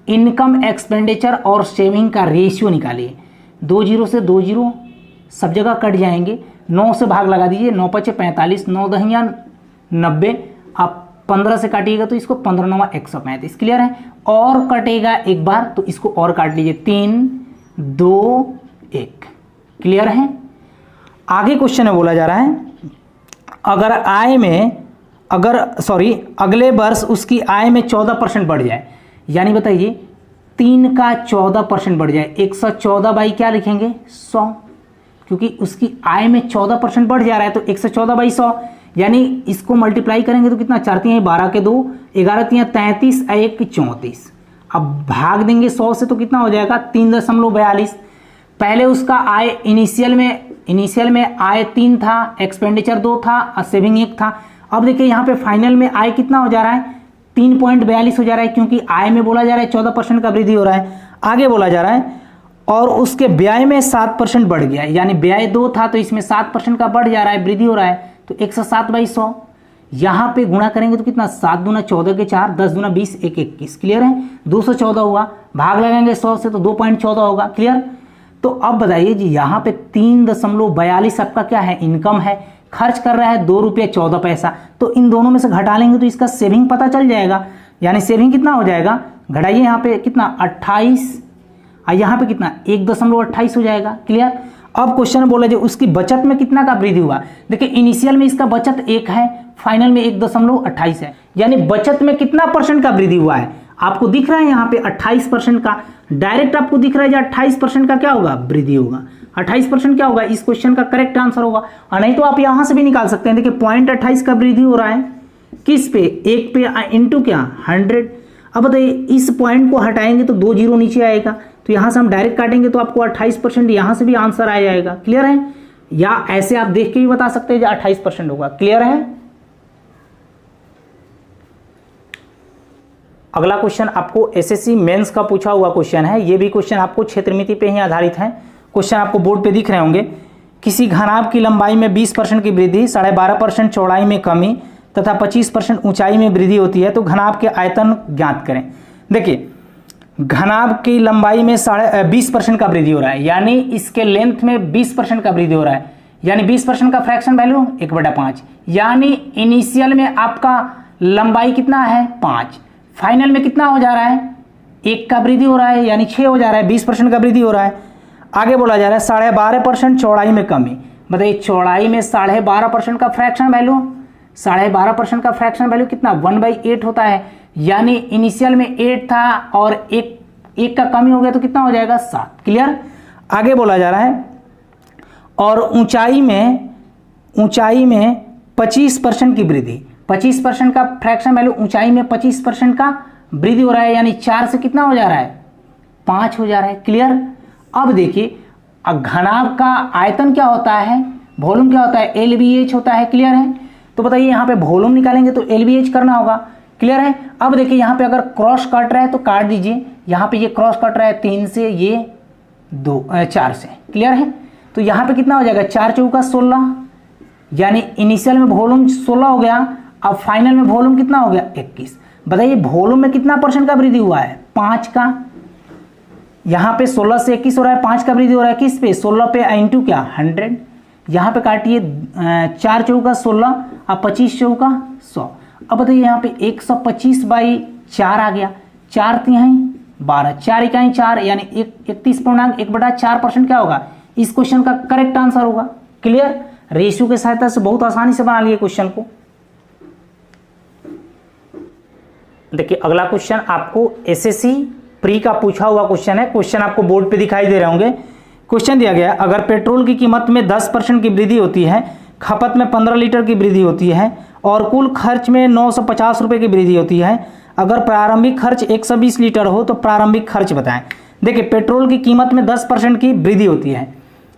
इनकम, एक्सपेंडिचर और सेविंग का रेशियो निकालिए। 2 0 से 2 0 सब जगह कट जाएंगे, 9 से भाग लगा दीजिए, 9 5 45, 9 10 90, आप 15 से काटिएगा तो इसको 15 9 135। क्लियर है, और कटेगा एक बार तो इसको और काट लीजिए, 3 2 1। क्लियर है। आगे क्वेश्चन में बोला जा रहा है, अगर आय में अगले वर्ष उसकी आय में 14% बढ़ जाए, यानी बताइए 3 का 14% बढ़ जाए, 114 बाई क्या लिखेंगे 100, क्योंकि उसकी आय में 14% बढ़ जा रहा है तो 114 बाई 100, यानी इसको मल्टीप्लाई करेंगे तो कितना 4 3 12 के 2 11 3 33 1 34। अब भाग देंगे 100 से तो कितना हो जाएगा 3.42। पहले उसका आय इनिशियल में आय 3 था, एक्सपेंडिचर 2 था और सेविंग 1 था। अब देखिए यहाँ पे फाइनल में आय कितना हो जा रहा है 3.42 हो जा रहा है, क्योंकि आय में बोला जा रहा है 14% का वृद्धि हो रहा है। आगे बोला जा रहा है और उसके व्यय में 7% बढ़ गया, यानी व्यय 2 था तो इसमें 7% का बढ़ जा रहा है, वृद्धि हो रहा है, तो 107 बाई 100। यहाँ पे गुणा करेंगे तो कितना 7 दूना 14 के 4, 10 दूना 20 1 21। क्लियर है, 214 हुआ, भाग लगाएंगे 100 से तो 2.14 होगा। क्लियर। तो अब बताइए जी यहाँ पे 3.42 आपका क्या है इनकम है, खर्च कर रहा है 2 रुपये 14 पैसा, तो इन दोनों में से घटा लेंगे तो इसका सेविंग पता चल जाएगा, यानी सेविंग कितना हो जाएगा, घटाइए यहाँ पे कितना 28 और यहाँ पे कितना 1.28 हो जाएगा। क्लियर। अब क्वेश्चन बोला जो उसकी बचत में कितना का वृद्धि हुआ। देखिए इनिशियल में इसका बचत 1 है, फाइनल में 1.28 है, यानी बचत में कितना % का वृद्धि हुआ है आपको दिख रहा है यहाँ पे 28% का, डायरेक्ट आपको दिख रहा है जो 28% का क्या होगा वृद्धि होगा। 28% क्या होगा इस क्वेश्चन का करेक्ट आंसर होगा, और नहीं तो आप यहां से भी निकाल सकते हैं। देखिए 0.28 का वृद्धि हो रहा है किस पे 1 पे इंटू क्या 100। अब बताइए इस पॉइंट को हटाएंगे तो 2 0 नीचे आएगा, तो यहां से हम डायरेक्ट काटेंगे तो आपको 28% यहां से भी आंसर आ जाएगा। क्लियर है, या ऐसे आप देख के भी बता सकते हैं जो 28% होगा। क्लियर है। अगला क्वेश्चन आपको एसएससी मेंस का पूछा हुआ क्वेश्चन है, ये भी क्वेश्चन आपको क्षेत्रमिति पे ही आधारित है। क्वेश्चन आपको बोर्ड पे दिख रहे होंगे, किसी घनाभ की लंबाई में 20% की वृद्धि, 12.5% चौड़ाई में कमी तथा 25% ऊंचाई में वृद्धि होती है, तो घनाभ के आयतन ज्ञात करें। देखिए घनाभ की लंबाई में 20% का वृद्धि हो रहा है, यानी इसके लेंथ में 20% का वृद्धि हो रहा है, यानी 20% का फ्रैक्शन वैल्यू 1/5, यानी इनिशियल में आपका लंबाई कितना है 5, फाइनल में कितना हो जा रहा है 1 का वृद्धि हो रहा है, यानी 6 हो जा रहा है, 20% का वृद्धि हो रहा है। आगे बोला जा रहा है 12.5% चौड़ाई में कमी। बताइए चौड़ाई में 12.5% का फ्रैक्शन वैल्यू, 12.5% का फ्रैक्शन वैल्यू कितना 1/8 होता है, यानी इनिशियल में 8 था और एक का कमी हो गया तो कितना हो जाएगा 7। क्लियर। आगे बोला जा रहा है और ऊंचाई में 25% की वृद्धि, 25% का फ्रैक्शन वैल्यू, ऊंचाई में 25% का वृद्धि हो रहा है, यानी 4 से कितना हो जा रहा है 5 हो जा रहा है। क्लियर। अब देखिए घनाभ का आयतन क्या होता है, वॉल्यूम क्या होता है, LBH होता है। क्लियर है। तो बताइए यहाँ पे वॉल्यूम निकालेंगे तो LBH करना होगा। क्लियर है। अब देखिए यहाँ पे अगर क्रॉस कट रहा है तो काट दीजिए, यहाँ पे ये क्रॉस कट रहा है 3 से, ये 4 से। क्लियर है। तो यहाँ पे कितना हो जाएगा 4 चौका 16, यानी इनिशियल में वॉल्यूम 16 हो गया, अब फाइनल में वॉल्यूम कितना हो गया 21। बताइए वॉल्यूम में कितना % का वृद्धि हुआ है 5 का, यहाँ पे 16 से 21 हो रहा है, 5 का वृद्धि हो रहा है किस पे 16 पे इंटू क्या 100, यहाँ पे काटिए 4 चौका 16 अब 25 चौका 100। अब बताइए यहाँ पे 125/4 आ गया, 4 तिहाई 12, 4 इकाई 4, यानी 31.1/4% क्या होगा, इस क्वेश्चन का करेक्ट आंसर होगा। क्लियर। रेशियो की सहायता से बहुत आसानी से बना लिए क्वेश्चन को। देखिए अगला क्वेश्चन आपको SSC प्री का पूछा हुआ क्वेश्चन है। क्वेश्चन आपको बोर्ड पे दिखाई दे रहे होंगे। क्वेश्चन दिया गया अगर पेट्रोल की कीमत में 10% की वृद्धि होती है, खपत में 15 लीटर की वृद्धि होती है और कुल खर्च में 950 रुपये की वृद्धि होती है, अगर प्रारंभिक खर्च 120 लीटर हो तो प्रारंभिक खर्च बताएं। देखिए पेट्रोल की कीमत में 10% की वृद्धि होती है,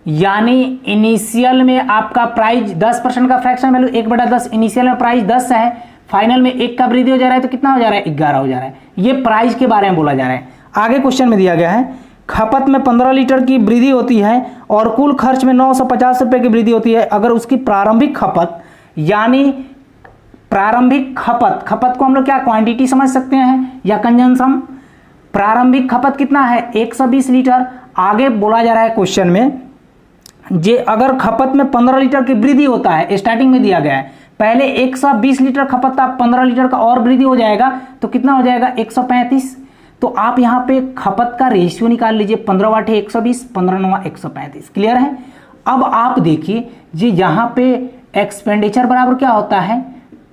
यानी इनिशियल में आपका प्राइस 10% का फ्रैक्शन वैल्यू 1/10, इनिशियल में प्राइस 10 है, फाइनल में 1 का वृद्धि हो जा रहा है तो कितना हो जा रहा है 11 हो जा रहा है। ये प्राइस के बारे में बोला जा रहा है। आगे क्वेश्चन में दिया गया है खपत में 15 लीटर की वृद्धि होती है और कुल खर्च में 950 रुपये की वृद्धि होती है, अगर उसकी प्रारंभिक खपत, यानी प्रारंभिक खपत को हम लोग क्या क्वांटिटी समझ सकते हैं या कंजम्पशन, प्रारंभिक खपत कितना है 120 लीटर। आगे बोला जा रहा है क्वेश्चन में जे अगर खपत में 15 लीटर की वृद्धि होता है, स्टार्टिंग में दिया गया है पहले 120 लीटर खपत था, 15 लीटर का और वृद्धि हो जाएगा तो कितना हो जाएगा 135। तो आप यहाँ पे खपत का रेशियो निकाल लीजिए, 15/8 120, 15×9 135। क्लियर है। अब आप देखिए जी यहाँ पे एक्सपेंडिचर बराबर क्या होता है,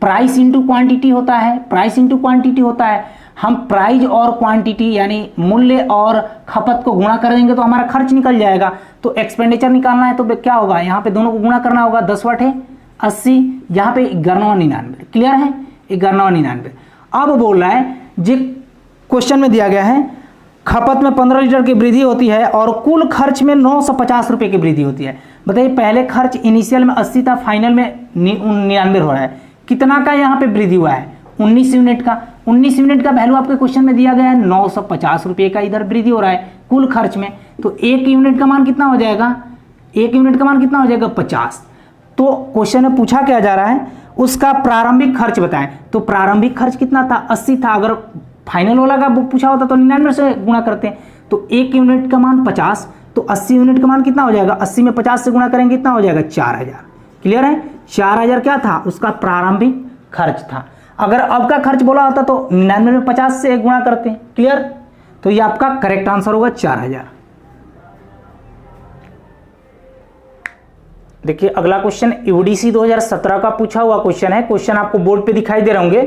प्राइस इंटू क्वांटिटी होता है, प्राइस इंटू क्वांटिटी होता है। हम प्राइस और क्वांटिटी यानी मूल्य और खपत को गुणा कर देंगे तो हमारा खर्च निकल जाएगा। तो एक्सपेंडिचर निकालना है तो क्या होगा, यहाँ पे दोनों को गुणा करना होगा, 10/80, यहाँ पे 1199। क्लियर है, 1199। अब बोल रहा है जी क्वेश्चन में दिया गया है खपत में 15 लीटर की वृद्धि होती है और कुल खर्च में 950 रुपये की वृद्धि होती है। बताइए पहले खर्च इनिशियल में 80 था, फाइनल में 99 हो रहा है, कितना का यहाँ पे वृद्धि हुआ है 19 यूनिट का। 19 यूनिट का वैल्यू आपके क्वेश्चन में दिया गया है, 950 रुपये का इधर वृद्धि हो रहा है कुल खर्च में। तो 1 यूनिट का मान कितना हो जाएगा, 1 यूनिट का मान कितना हो जाएगा 50। तो क्वेश्चन में पूछा क्या जा रहा है उसका प्रारंभिक खर्च बताएं। तो प्रारंभिक खर्च कितना था 80 था, अगर फाइनल वाला का पूछा होता तो 99 से गुणा करते हैं। तो 1 यूनिट का मान 50, तो 80 यूनिट का मान कितना हो जाएगा, 80 में 50 से गुणा करेंगे कितना हो जाएगा 4000। क्लियर है। 4000 क्या था उसका प्रारंभिक खर्च था। अगर अब का खर्च बोला होता तो 99 में 50 से गुणा करते हैं। क्लियर। तो ये आपका करेक्ट आंसर होगा 4000। देखिए अगला क्वेश्चन यूडीसी 2017 का पूछा हुआ क्वेश्चन है। क्वेश्चन आपको बोर्ड पे दिखाई दे रहे होंगे।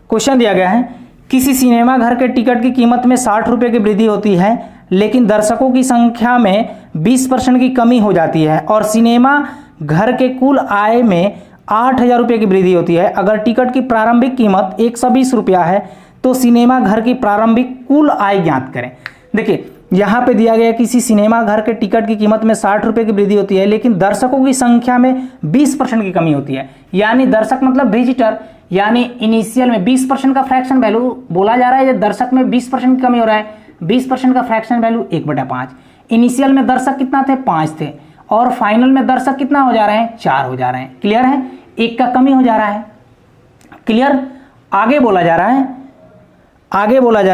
क्वेश्चन दिया गया है किसी सिनेमा घर के टिकट की कीमत में 60 रुपये की वृद्धि होती है लेकिन दर्शकों की संख्या में 20% की कमी हो जाती है और सिनेमा घर के कुल आय में 8000 रुपये की वृद्धि होती है। अगर टिकट की प्रारंभिक कीमत 120 रुपया है तो सिनेमा घर की प्रारंभिक कुल आय ज्ञात करें। देखिए यहाँ पे दिया गया किसी सिनेमा घर के टिकट की कीमत में 60 रुपये की वृद्धि होती है लेकिन दर्शकों की संख्या में 20% की कमी होती है, यानी दर्शक मतलब विजिटर, यानी इनिशियल में 20% का फ्रैक्शन वैल्यू बोला जा रहा है। दर्शक में 20% की कमी हो रहा है, 20% का फ्रैक्शन वैल्यू 1/5। इनिशियल में दर्शक कितना थे 5 थे और फाइनल में दर्शक कितना हो जा रहे हैं 4 हो जा रहे हैं। क्लियर है। 1 का कमी हो जा रहा है। क्लियर। आगे बोला जा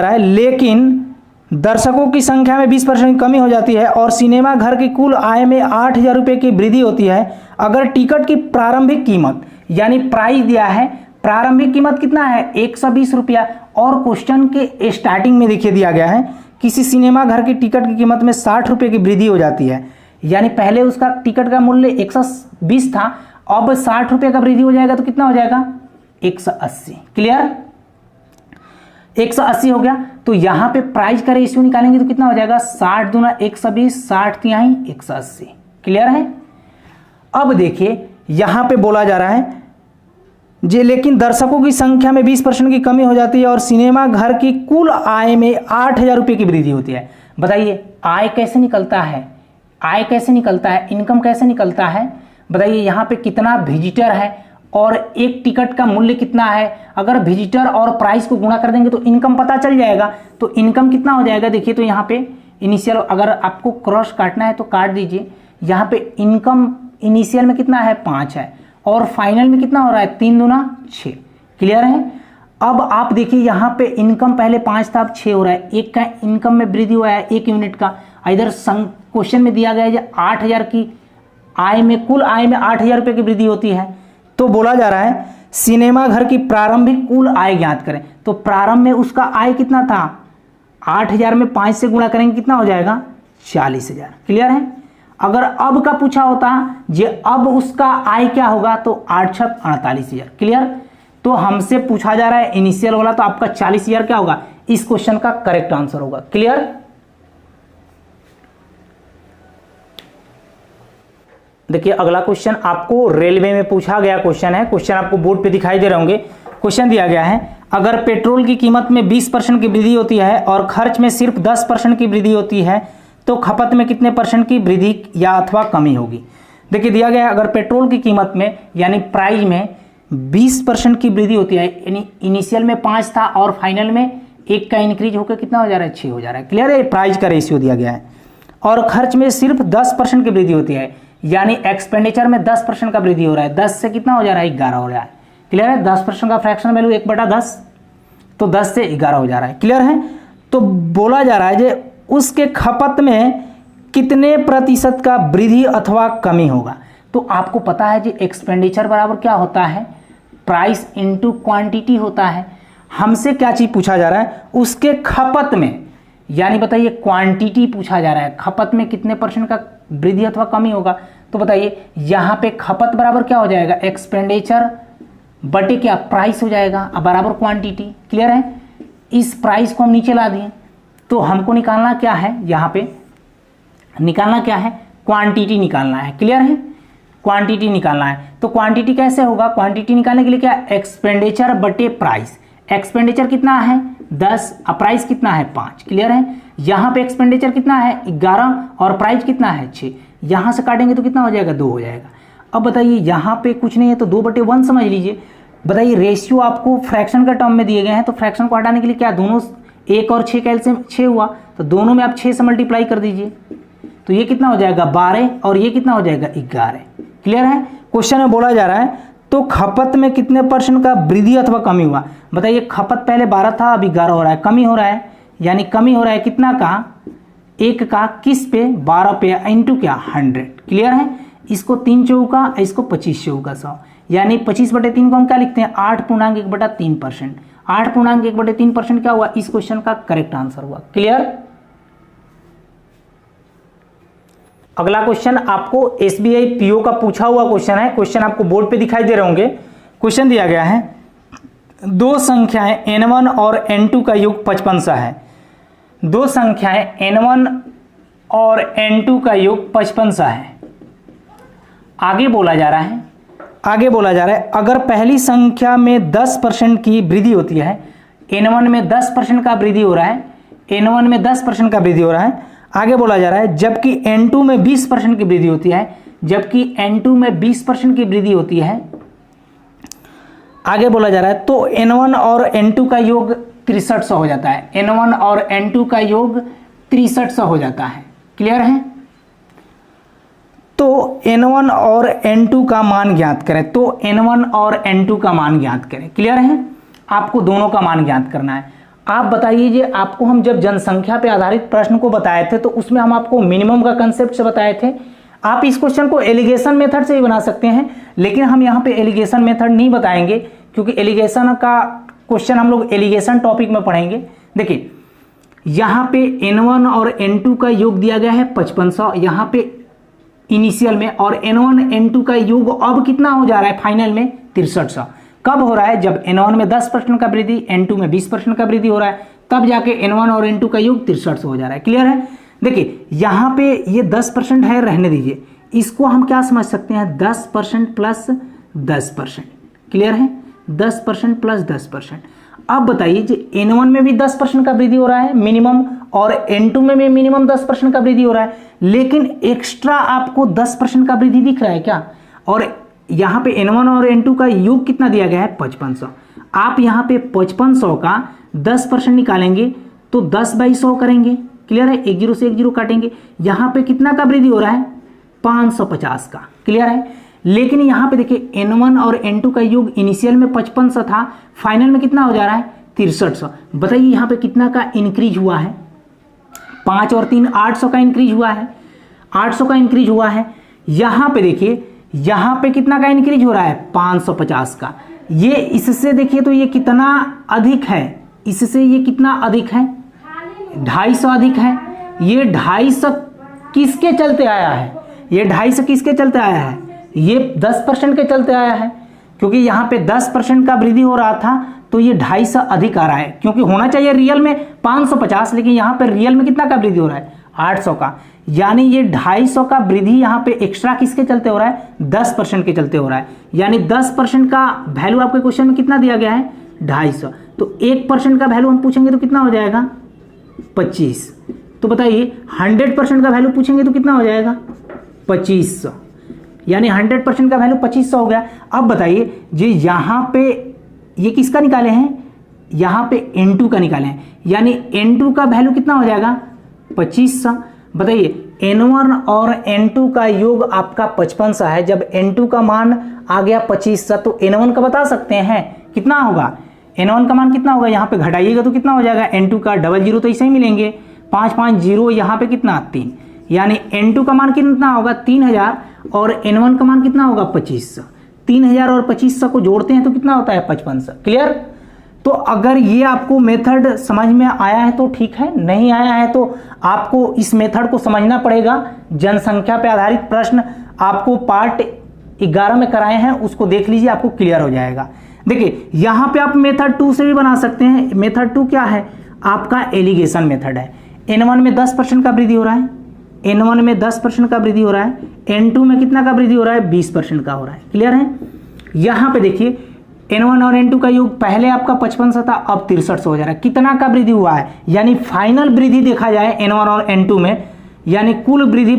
रहा है लेकिन दर्शकों की संख्या में 20% की कमी हो जाती है और सिनेमा घर की कुल आय में 8,000 रुपये की वृद्धि होती है अगर टिकट की प्रारंभिक कीमत, यानी प्राइस दिया है, प्रारंभिक कीमत कितना है 120 रुपया, और क्वेश्चन के स्टार्टिंग में देखिए दिया गया है किसी सिनेमा घर की टिकट की कीमत में 60 रुपये की वृद्धि हो जाती है, यानी पहले उसका टिकट का मूल्य 120 था, अब 60 रुपये का वृद्धि हो जाएगा तो कितना हो जाएगा 180। क्लियर, 180 हो गया। तो यहां पे प्राइस का रेशियो निकालेंगे तो कितना हो जाएगा 60 दूना 120, 60 तिहाई 180। क्लियर है। अब देखिए यहां पे बोला जा रहा है जे लेकिन दर्शकों की संख्या में 20% की कमी हो जाती है और सिनेमा घर की कुल आय में 8,000 रुपये की वृद्धि होती है। बताइए आय कैसे निकलता है, आय कैसे निकलता है, इनकम कैसे निकलता है। बताइए यहाँ पे कितना विजिटर है और एक टिकट का मूल्य कितना है, अगर विजिटर और प्राइस को गुणा कर देंगे तो इनकम पता चल जाएगा। तो इनकम कितना हो जाएगा, देखिए तो यहाँ पे इनिशियल अगर आपको क्रॉस काटना है तो काट दीजिए। यहाँ पे इनकम इनिशियल में कितना है 5 है और फाइनल में कितना हो रहा है 3 दूना 6। क्लियर है। अब आप देखिए यहाँ पे इनकम पहले 5 था अब 6 हो रहा है, एक का इनकम में वृद्धि हुआ है 1 यूनिट का। इधर क्वेश्चन में दिया गया है 8,000 की आय में, कुल आय में 8,000 रुपये की वृद्धि होती है। तो बोला जा रहा है सिनेमा घर की प्रारंभिक कुल आय ज्ञात करें। तो प्रारंभ में उसका आय कितना था 8,000 में 5 से गुणा करेंगे कितना हो जाएगा 40,000। क्लियर है। अगर अब का पूछा होता जे अब उसका आय क्या होगा तो 8 छक 48,000। क्लियर। तो हमसे पूछा जा रहा है इनिशियल वाला, तो आपका 40,000 क्या होगा, इस क्वेश्चन का करेक्ट आंसर होगा। क्लियर। देखिए अगला क्वेश्चन आपको रेलवे में पूछा गया क्वेश्चन है। क्वेश्चन आपको बोर्ड पे दिखाई दे रहे होंगे। क्वेश्चन दिया गया है अगर पेट्रोल की कीमत में 20% की वृद्धि होती है और खर्च में सिर्फ 10% की वृद्धि होती है तो खपत में कितने परसेंट की वृद्धि या अथवा कमी होगी। देखिए दिया गया है अगर पेट्रोल की कीमत में यानी प्राइस में 20% की वृद्धि होती है, यानी इनिशियल में 5 था और फाइनल में 1 का इंक्रीज होकर कितना हो जा रहा है 6 हो जा रहा है। क्लियर है। प्राइस का रेशियो दिया गया है और खर्च में सिर्फ 10% की वृद्धि होती है, यानी एक्सपेंडिचर में 10% का वृद्धि हो रहा है। 10 से कितना हो जा रहा है 11 हो रहा है। क्लियर है। 10% का फ्रैक्शन वैल्यू 1/10, तो 10 से 11 हो जा रहा है। क्लियर है। तो बोला जा रहा है जे उसके खपत में कितने प्रतिशत का वृद्धि अथवा कमी होगा। तो आपको पता है जी एक्सपेंडिचर बराबर क्या होता है प्राइस इनटू क्वांटिटी होता है। हमसे क्या चीज पूछा जा रहा है उसके खपत में, यानी बताइए क्वांटिटी पूछा जा रहा है, खपत में कितने परसेंट का वृद्धि अथवा कमी होगा। तो बताइए यहाँ पे खपत बराबर क्या हो जाएगा एक्सपेंडिचर बटे क्या प्राइस हो जाएगा अब बराबर क्वांटिटी। क्लियर है। इस प्राइस को हम नीचे ला दिए तो हमको निकालना क्या है, यहाँ पे निकालना क्या है क्वांटिटी निकालना है। क्लियर है। क्वांटिटी निकालना है तो क्वांटिटी कैसे होगा, क्वांटिटी निकालने के लिए क्या एक्सपेंडिचर बटे प्राइस। एक्सपेंडिचर कितना है 10 और प्राइस कितना है 5। क्लियर है। यहाँ पे एक्सपेंडिचर कितना है 11 और प्राइस कितना है 6। यहाँ से काटेंगे तो कितना हो जाएगा 2 हो जाएगा। अब बताइए यहाँ पे कुछ नहीं है तो 2/1 समझ लीजिए। बताइए रेशियो आपको फ्रैक्शन का टर्म में दिए गए हैं तो फ्रैक्शन को हटाने के लिए क्या दोनों 1 और 6 कैलसियम 6 हुआ तो दोनों में आप 6 से मल्टीप्लाई कर दीजिए तो ये कितना हो जाएगा 12 और ये कितना हो जाएगा 11। क्लियर है। क्वेश्चन में बोला जा रहा है तो खपत में कितने परसेंट का वृद्धि अथवा कमी हुआ। बताइए खपत पहले 12 था अभी 11 हो रहा है, कमी हो रहा है, यानी कमी हो रहा है कितना का 1 का किस पे 12 पे इंटू क्या 100। क्लियर है। इसको 3 चौका इसको 25 चौका 100, यानी 25/3 को हम क्या लिखते हैं 8.1/3%। 8.1/3% क्या हुआ इस क्वेश्चन का करेक्ट आंसर हुआ। क्लियर। अगला क्वेश्चन आपको SBI PO का पूछा हुआ क्वेश्चन है। क्वेश्चन आपको बोर्ड पे दिखाई दे रहे होंगे। क्वेश्चन दिया गया है दो संख्याएं n1 और n2 का योग 55 सा है। दो संख्याएं n1 और n2 का योग 55 सा है। आगे बोला जा रहा है अगर पहली संख्या में 10% की वृद्धि होती है, n1 में 10% का वृद्धि हो रहा है, n1 में 10% का वृद्धि हो रहा है। आगे बोला जा रहा है जबकि n2 में 20% की वृद्धि होती है, जबकि n2 में 20% की वृद्धि होती है। आगे बोला जा रहा है तो n1 और n2 का योग 6300 हो जाता है। n1 और n2 का योग 6300 हो जाता है। क्लियर है। तो n1 और n2 का मान ज्ञात करें। तो n1 और n2 का मान ज्ञात करें। क्लियर है। आपको दोनों का मान ज्ञात करना है। आप बताइए, जी आपको हम जब जनसंख्या पे आधारित प्रश्न को बताए थे तो उसमें हम आपको मिनिमम का कंसेप्ट से बताए थे। आप इस क्वेश्चन को एलिगेशन मेथड से भी बना सकते हैं, लेकिन हम यहाँ पे एलिगेशन मेथड नहीं बताएंगे क्योंकि एलिगेशन का क्वेश्चन हम लोग एलिगेशन टॉपिक में पढ़ेंगे। देखिए यहाँ पे N1 और N2 का योग दिया गया है 5500 यहाँ पे इनिशियल में, और N1 N2 का योग अब कितना हो जा रहा है फाइनल में 6300। कब हो रहा है? जब N1 में 10% का वृद्धि, N2 में 20% का वृद्धि हो रहा है, तब जाके N1 और N2 का योग 6300 हो जा रहा है। क्लियर है? देखिए यहाँ पे ये 10% है, रहने दीजिए, इसको हम क्या समझ सकते हैं 10% प्लस 10%। क्लियर है? 10% प्लस 10%। अब बताइए जी N1 में भी 10% का वृद्धि हो रहा है मिनिमम, और N2 में भी मिनिमम 10% का वृद्धि हो रहा है, लेकिन एक्स्ट्रा आपको 10% का वृद्धि दिख रहा है क्या? और यहाँ पे N1 और N2 का योग कितना दिया गया है 5500। आप यहाँ पे 5500 का 10% निकालेंगे तो 10/100 करेंगे। क्लियर है? एक जीरो से एक जीरो काटेंगे, यहाँ पे कितना का वृद्धि हो रहा है 550 का। क्लियर है? लेकिन यहाँ पे देखिए N1 और N2 का योग इनिशियल में 5500 था, फाइनल में कितना हो जा रहा है 6300। बताइए यहाँ पे कितना का इंक्रीज हुआ है? 5 और 3 800 का इंक्रीज हुआ है, 800 का इंक्रीज हुआ है। यहाँ पे देखिए यहाँ पे कितना का इंक्रीज हो रहा है 550 का। ये इससे देखिए तो ये कितना अधिक है, इससे ये कितना अधिक है 250 अधिक है। ये 250 किसके चलते आया है? ये 250 किसके चलते आया है? ये 10% के चलते आया है, क्योंकि यहाँ पे 10% का वृद्धि हो रहा था तो ये 250 अधिक आ रहा है, क्योंकि होना चाहिए रियल में 550, लेकिन यहाँ पे रियल में कितना का वृद्धि हो रहा है 800 का। यानी ये 250 का वृद्धि यहाँ पे एक्स्ट्रा किसके चलते हो रहा है 10% के चलते हो रहा है। यानी 10% का वैल्यू आपके क्वेश्चन में कितना दिया गया है 250, तो 1% का वैल्यू हम पूछेंगे तो कितना हो जाएगा 25। तो बताइए 100% का वैल्यू पूछेंगे तो कितना हो जाएगा 2500, यानी 100% का वैल्यू 2500 हो गया। अब बताइए जी यहाँ पे ये किसका निकाले हैं? यहाँ पे N2 का निकाले हैं, यानी N2 का वैल्यू कितना हो जाएगा 2500। बताइए N1 और N2 का योग आपका 5500 है, जब N2 का मान आ गया 2500 तो N1 का बता सकते हैं कितना होगा? N1 का मान कितना होगा? यहाँ पे घटाइएगा तो कितना हो जाएगा? N2 का डबल जीरो तो ऐसे ही मिलेंगे, 5 5 0, यहाँ पे कितना 3, यानी N2 का मान कितना होगा 3000 और N1 का मान कितना होगा 2500। 3000 और 2500 को जोड़ते हैं तो कितना होता है 5500। क्लियर? तो अगर ये आपको मेथड समझ में आया है तो ठीक है, नहीं आया है तो आपको इस मेथड को समझना पड़ेगा। जनसंख्या पे आधारित प्रश्न आपको पार्ट 11 में कराए हैं, उसको देख लीजिए, आपको क्लियर हो जाएगा। देखिए यहाँ पे आप मेथड 2 से भी बना सकते हैं। मेथड 2 क्या है? आपका एलिगेशन मेथड है। N1 में 10% का वृद्धि हो रहा है, N1 में 10% का वृद्धि हो रहा है, N2 में कितना का वृद्धि हो रहा है 20% का हो रहा है। क्लियर है? यहाँ पे देखिए N1 और N2 का योग पहले आपका 5500 था, अब 6300 हो जा रहा है। कितना का वृद्धि हुआ है? यानी फाइनल वृद्धि देखा जाए N1 और N2 में, यानी कुल वृद्धि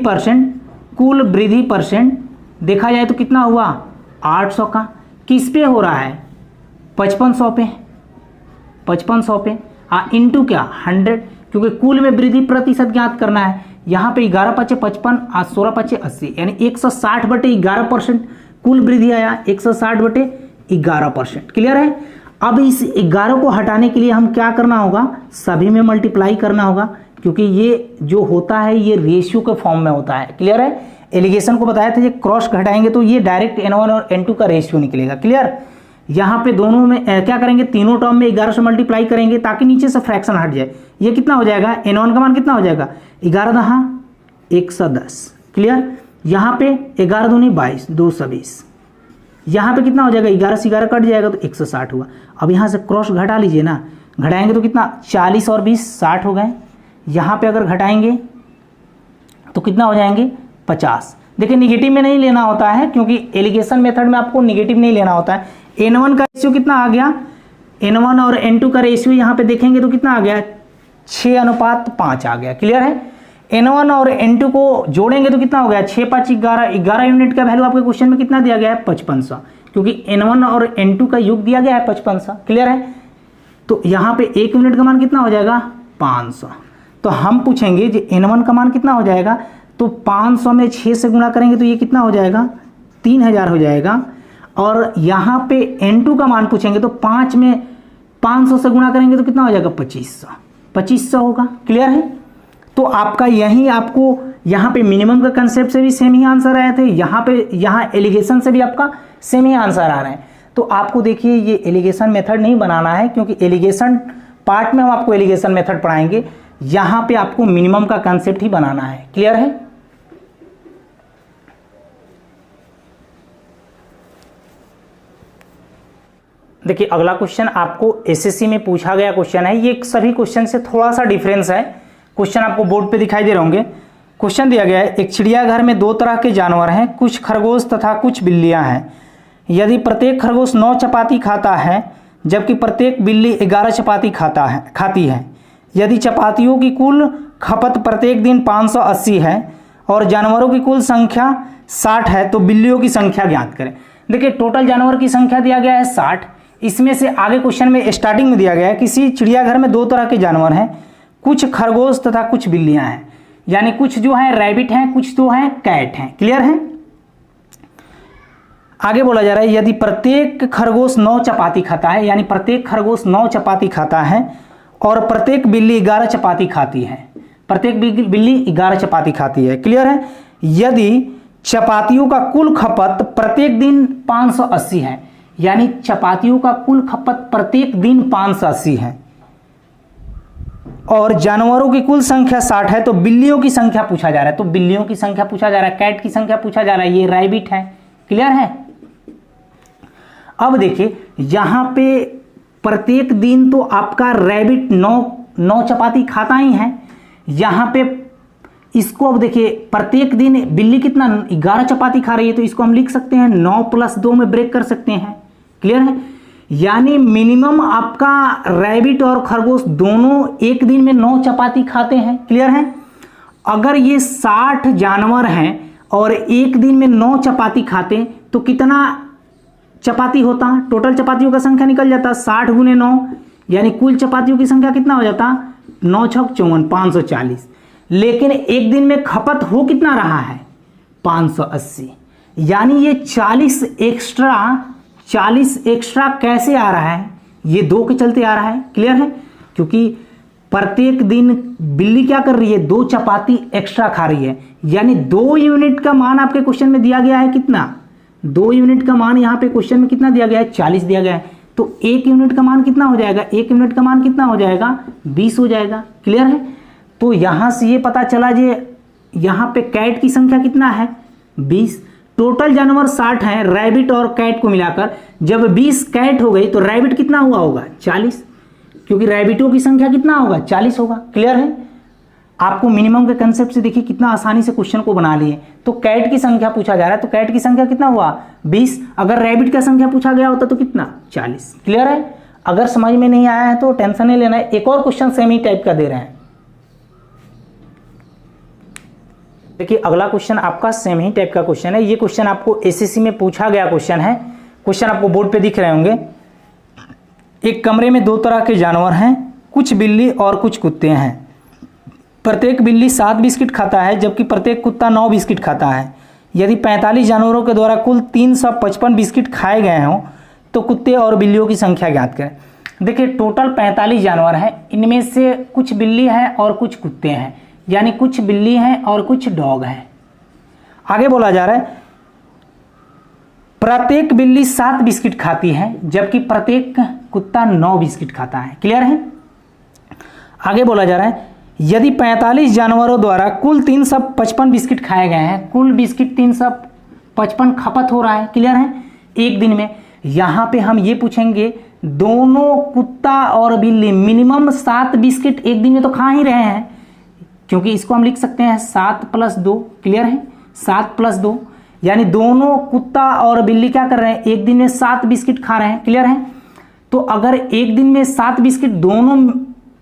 परसेंट देखा जाए तो कितना हुआ 800 का। किस पे हो रहा है 5500 पे, 5500 पे इंटू क्या 100, क्योंकि कुल में वृद्धि प्रतिशत ज्ञात करना है। यहाँ पे 11 × 5 = 55, 16 × 5 = 80, यानी 160/11% कुल वृद्धि आया, 160/11%। क्लियर है? अब इस 11 को हटाने के लिए हम क्या करना होगा? सभी में मल्टीप्लाई करना होगा, क्योंकि ये जो होता है ये रेशियो के फॉर्म में होता है। क्लियर है? एलिगेशन को बताया था, ये क्रॉस घटाएंगे तो ये डायरेक्ट N1 और N2 का रेशियो निकलेगा। क्लियर? यहाँ पे दोनों में क्या करेंगे, तीनों टर्म में 11 से मल्टीप्लाई करेंगे ताकि नीचे से फ्रैक्शन हट जाए। ये कितना हो जाएगा? N1 का मान कितना हो जाएगा 11 दहा 110। क्लियर? यहाँ पे 11 दूनी 22, 220। यहाँ पे कितना हो जाएगा 11 से 11 कट जाएगा तो 160 हुआ। अब यहाँ से क्रॉस घटा लीजिए ना, घटाएंगे तो कितना 40 और 20 60 हो गए। यहाँ पे अगर घटाएंगे तो कितना हो जाएंगे 50। देखिए निगेटिव में नहीं लेना होता है, क्योंकि एलिगेशन मेथड में आपको निगेटिव नहीं लेना होता है। N1 का रेशियो कितना आ गया? N1 और N2 का रेशियो यहाँ पे देखेंगे तो कितना आ गया 6:5 आ गया। क्लियर है? N1 और N2 को जोड़ेंगे तो कितना हो गया 6 × 5 = 11। 11 यूनिट का वैल्यू आपके क्वेश्चन में कितना दिया गया है 5500, क्योंकि N1 और N2 का योग दिया गया है 5500। क्लियर है? तो यहाँ पे 1 यूनिट का मान कितना हो जाएगा 500। तो हम पूछेंगे जी N1 का मान कितना हो जाएगा, तो 500 में 6 से गुणा करेंगे तो ये कितना हो जाएगा 3000 हो जाएगा। और यहाँ पे N2 का मान पूछेंगे तो 5 में 500 से गुणा करेंगे तो कितना हो जाएगा 2500 होगा। क्लियर है। तो आपका यही आपको यहाँ पे मिनिमम का कंसेप्ट से भी सेम ही आंसर आए थे, यहाँ एलिगेशन से भी आपका सेम ही आंसर आ रहे हैं। तो आपको देखिए ये एलिगेशन मेथड नहीं बनाना है, क्योंकि एलिगेशन पार्ट में हम आपको एलिगेशन मेथड पढ़ाएंगे, यहाँ पे आपको मिनिमम का कंसेप्ट ही बनाना है। क्लियर है। देखिए अगला क्वेश्चन आपको एसएससी में पूछा गया क्वेश्चन है। ये सभी क्वेश्चन से थोड़ा सा डिफरेंस है। क्वेश्चन आपको बोर्ड पे दिखाई दे रहे होंगे। क्वेश्चन दिया गया है, एक चिड़ियाघर में 2 तरह के जानवर हैं, कुछ खरगोश तथा कुछ बिल्लियां हैं। यदि प्रत्येक खरगोश 9 चपाती खाता है जबकि प्रत्येक बिल्ली 11 चपाती खाती है, यदि चपातियों की कुल खपत प्रत्येक दिन 580 है और जानवरों की कुल संख्या 60 है तो बिल्लियों की संख्या ज्ञात करें। देखिए टोटल जानवर की संख्या दिया गया है 60। इसमें से आगे क्वेश्चन में स्टार्टिंग में दिया गया है किसी चिड़ियाघर में 2 तरह के जानवर हैं, कुछ खरगोश तथा कुछ बिल्लियां हैं, यानी कुछ जो है रैबिट हैं, कुछ तो हैं कैट हैं। क्लियर है। आगे बोला जा रहा है यदि प्रत्येक खरगोश 9 चपाती खाता है, यानी प्रत्येक खरगोश 9 चपाती खाता है और प्रत्येक बिल्ली 11 चपाती खाती है, प्रत्येक बिल्ली 11 चपाती खाती है। क्लियर है। यदि चपातियों का कुल खपत प्रत्येक दिन 580 है, यानी चपातियों का कुल खपत प्रत्येक दिन 580 है और जानवरों की कुल संख्या 60 है तो बिल्लियों की संख्या पूछा जा रहा है। तो बिल्लियों की संख्या पूछा जा रहा है, कैट की संख्या पूछा जा रहा है, ये रैबिट है। क्लियर है। अब देखिए यहां पे प्रत्येक दिन तो आपका रैबिट 9 चपाती खाता ही है। यहां पे इसको अब देखिए प्रत्येक दिन बिल्ली कितना 11 चपाती खा रही है, तो इसको हम लिख सकते हैं 9 + 2 में ब्रेक कर सकते हैं। क्लियर है। यानी मिनिमम आपका रैबिट और खरगोश दोनों एक दिन में 9 चपाती खाते हैं। क्लियर है। अगर ये 60 जानवर हैं और एक दिन में 9 चपाती खाते तो कितना चपाती होता, टोटल चपातियों का संख्या निकल जाता 60 × 9, यानी कुल चपातियों की संख्या कितना हो जाता 9 × 6 = 54, 540। लेकिन एक दिन में खपत हो कितना रहा है 580, यानी ये 40 एक्स्ट्रा कैसे आ रहा है, ये 2 के चलते आ रहा है। क्लियर है। क्योंकि प्रत्येक दिन बिल्ली क्या कर रही है 2 चपाती एक्स्ट्रा खा रही है, यानी 2 यूनिट का मान आपके क्वेश्चन में दिया गया है कितना, 2 यूनिट का मान यहाँ पे क्वेश्चन में कितना दिया गया है 40 दिया गया है। तो 1 यूनिट का मान कितना हो जाएगा, 1 यूनिट का मान कितना हो जाएगा 20 हो जाएगा। क्लियर है। तो यहां से ये पता चला जे यहां पे कैट की संख्या कितना है 20, टोटल जानवर 60 हैं रैबिट और कैट को मिलाकर। जब 20 कैट हो गई तो रैबिट कितना हुआ होगा 40, क्योंकि रैबिटों की संख्या कितना होगा 40 होगा। क्लियर है। आपको मिनिमम के कंसेप्ट से देखिए कितना आसानी से क्वेश्चन को बना लिए। तो कैट की संख्या पूछा जा रहा है, तो कैट की संख्या कितना हुआ 20, अगर रैबिट का संख्या पूछा गया होता तो कितना 40। क्लियर है। अगर समझ में नहीं आया है तो टेंशन नहीं लेना है, एक और क्वेश्चन सेम ही टाइप का दे रहे हैं। देखिए अगला क्वेश्चन आपका सेम ही टाइप का क्वेश्चन है। ये क्वेश्चन आपको एसएससी में पूछा गया क्वेश्चन है। क्वेश्चन आपको बोर्ड पे दिख रहे होंगे। एक कमरे में 2 तरह के जानवर हैं, कुछ बिल्ली और कुछ कुत्ते हैं। प्रत्येक बिल्ली 7 बिस्किट खाता है जबकि प्रत्येक कुत्ता 9 बिस्किट खाता है। यदि 45 जानवरों के द्वारा कुल 355 बिस्किट खाए गए हों तो कुत्ते और बिल्लियों की संख्या ज्ञात करें। देखिए टोटल 45 जानवर हैं, इनमें से कुछ बिल्ली है और कुछ कुत्ते हैं, यानी कुछ बिल्ली हैं और कुछ डॉग हैं। आगे बोला जा रहा है प्रत्येक बिल्ली 7 बिस्किट खाती है जबकि प्रत्येक कुत्ता 9 बिस्किट खाता है। क्लियर है। आगे बोला जा रहा है यदि 45 जानवरों द्वारा कुल 355 बिस्किट खाए गए हैं, कुल बिस्किट 355 खपत हो रहा है। क्लियर है। एक दिन में यहां पे हम ये पूछेंगे दोनों कुत्ता और बिल्ली मिनिमम 7 बिस्किट एक दिन में तो खा ही रहे हैं, क्योंकि इसको हम लिख सकते हैं 7 + 2। क्लियर है। 7 + 2 यानी दोनों कुत्ता और बिल्ली क्या कर रहे हैं एक दिन में 7 बिस्किट खा रहे हैं। क्लियर है। तो अगर एक दिन में 7 बिस्किट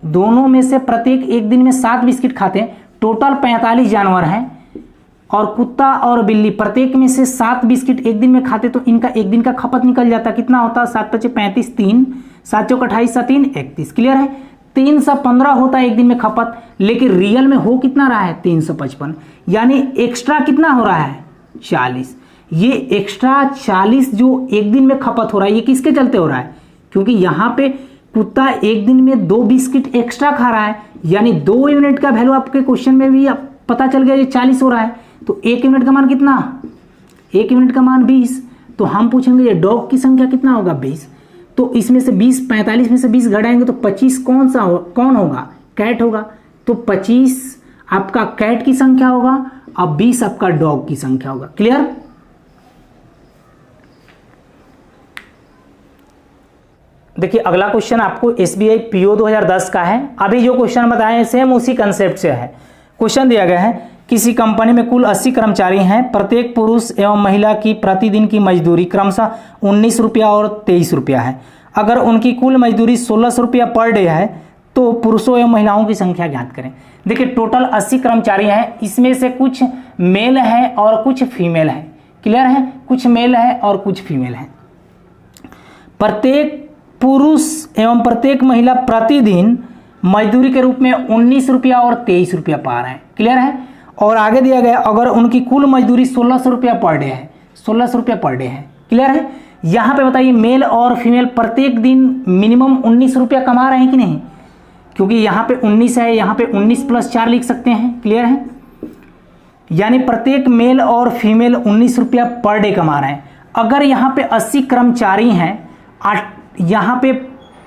दोनों में से प्रत्येक एक दिन में 7 बिस्किट खाते हैं, टोटल 45 जानवर हैं और कुत्ता और बिल्ली प्रत्येक में से 7 बिस्किट एक दिन में खाते, तो इनका एक दिन का खपत निकल जाता कितना होता 7 × 5 = 35, 3 7 × 4 = 28, 7 × 3 = 31। क्लियर है। 315 होता है एक दिन में खपत, लेकिन रियल में हो कितना रहा है 355, यानी एक्स्ट्रा कितना हो रहा है 40। ये एक्स्ट्रा 40 जो एक दिन में खपत हो रहा है ये किसके चलते हो रहा है, क्योंकि यहाँ पे कुत्ता एक दिन में 2 बिस्किट एक्स्ट्रा खा रहा है, यानी 2 यूनिट का वैल्यू आपके क्वेश्चन में भी पता चल गया, ये 40 हो रहा है। तो 1 यूनिट का मान कितना, 1 यूनिट का मान 20। तो हम पूछेंगे ये डॉग की संख्या कितना होगा, 20। तो इसमें से 20, 45 में से 20 घटाएंगे तो 25 कौन होगा, कैट होगा। तो 25 आपका कैट की संख्या होगा और 20 आपका डॉग की संख्या होगा। क्लियर। देखिए अगला क्वेश्चन आपको SBI PO 2010 का है। अभी जो क्वेश्चन बताए सेम उसी कंसेप्ट से है। क्वेश्चन दिया गया है, किसी कंपनी में कुल 80 कर्मचारी हैं, प्रत्येक पुरुष एवं महिला की प्रतिदिन की मजदूरी क्रमशः 19 रुपया और 23 रुपया है। अगर उनकी कुल मजदूरी 1600 रुपया पर डे है तो पुरुषों एवं महिलाओं की संख्या ज्ञात करें। देखिए टोटल 80 कर्मचारी हैं, इसमें से कुछ मेल है और कुछ फीमेल है। क्लियर है, कुछ मेल है और कुछ फीमेल है। प्रत्येक पुरुष एवं प्रत्येक महिला प्रतिदिन मजदूरी के रूप में 19 रुपया और 23 रुपया पा रहे हैं। क्लियर है। और आगे दिया गया अगर उनकी कुल मजदूरी 1600 रुपया पर डे है, 1600 रुपया पर डे है। क्लियर है। यहाँ पे बताइए मेल और फीमेल प्रत्येक दिन मिनिमम 19 रुपया कमा रहे हैं कि नहीं, क्योंकि यहाँ पे 19 है, यहाँ पे 19 + 4 लिख सकते हैं। क्लियर है। यानी प्रत्येक मेल और फीमेल 19 रुपया पर डे कमा रहे हैं। अगर यहाँ पे 80 कर्मचारी हैं, यहाँ पे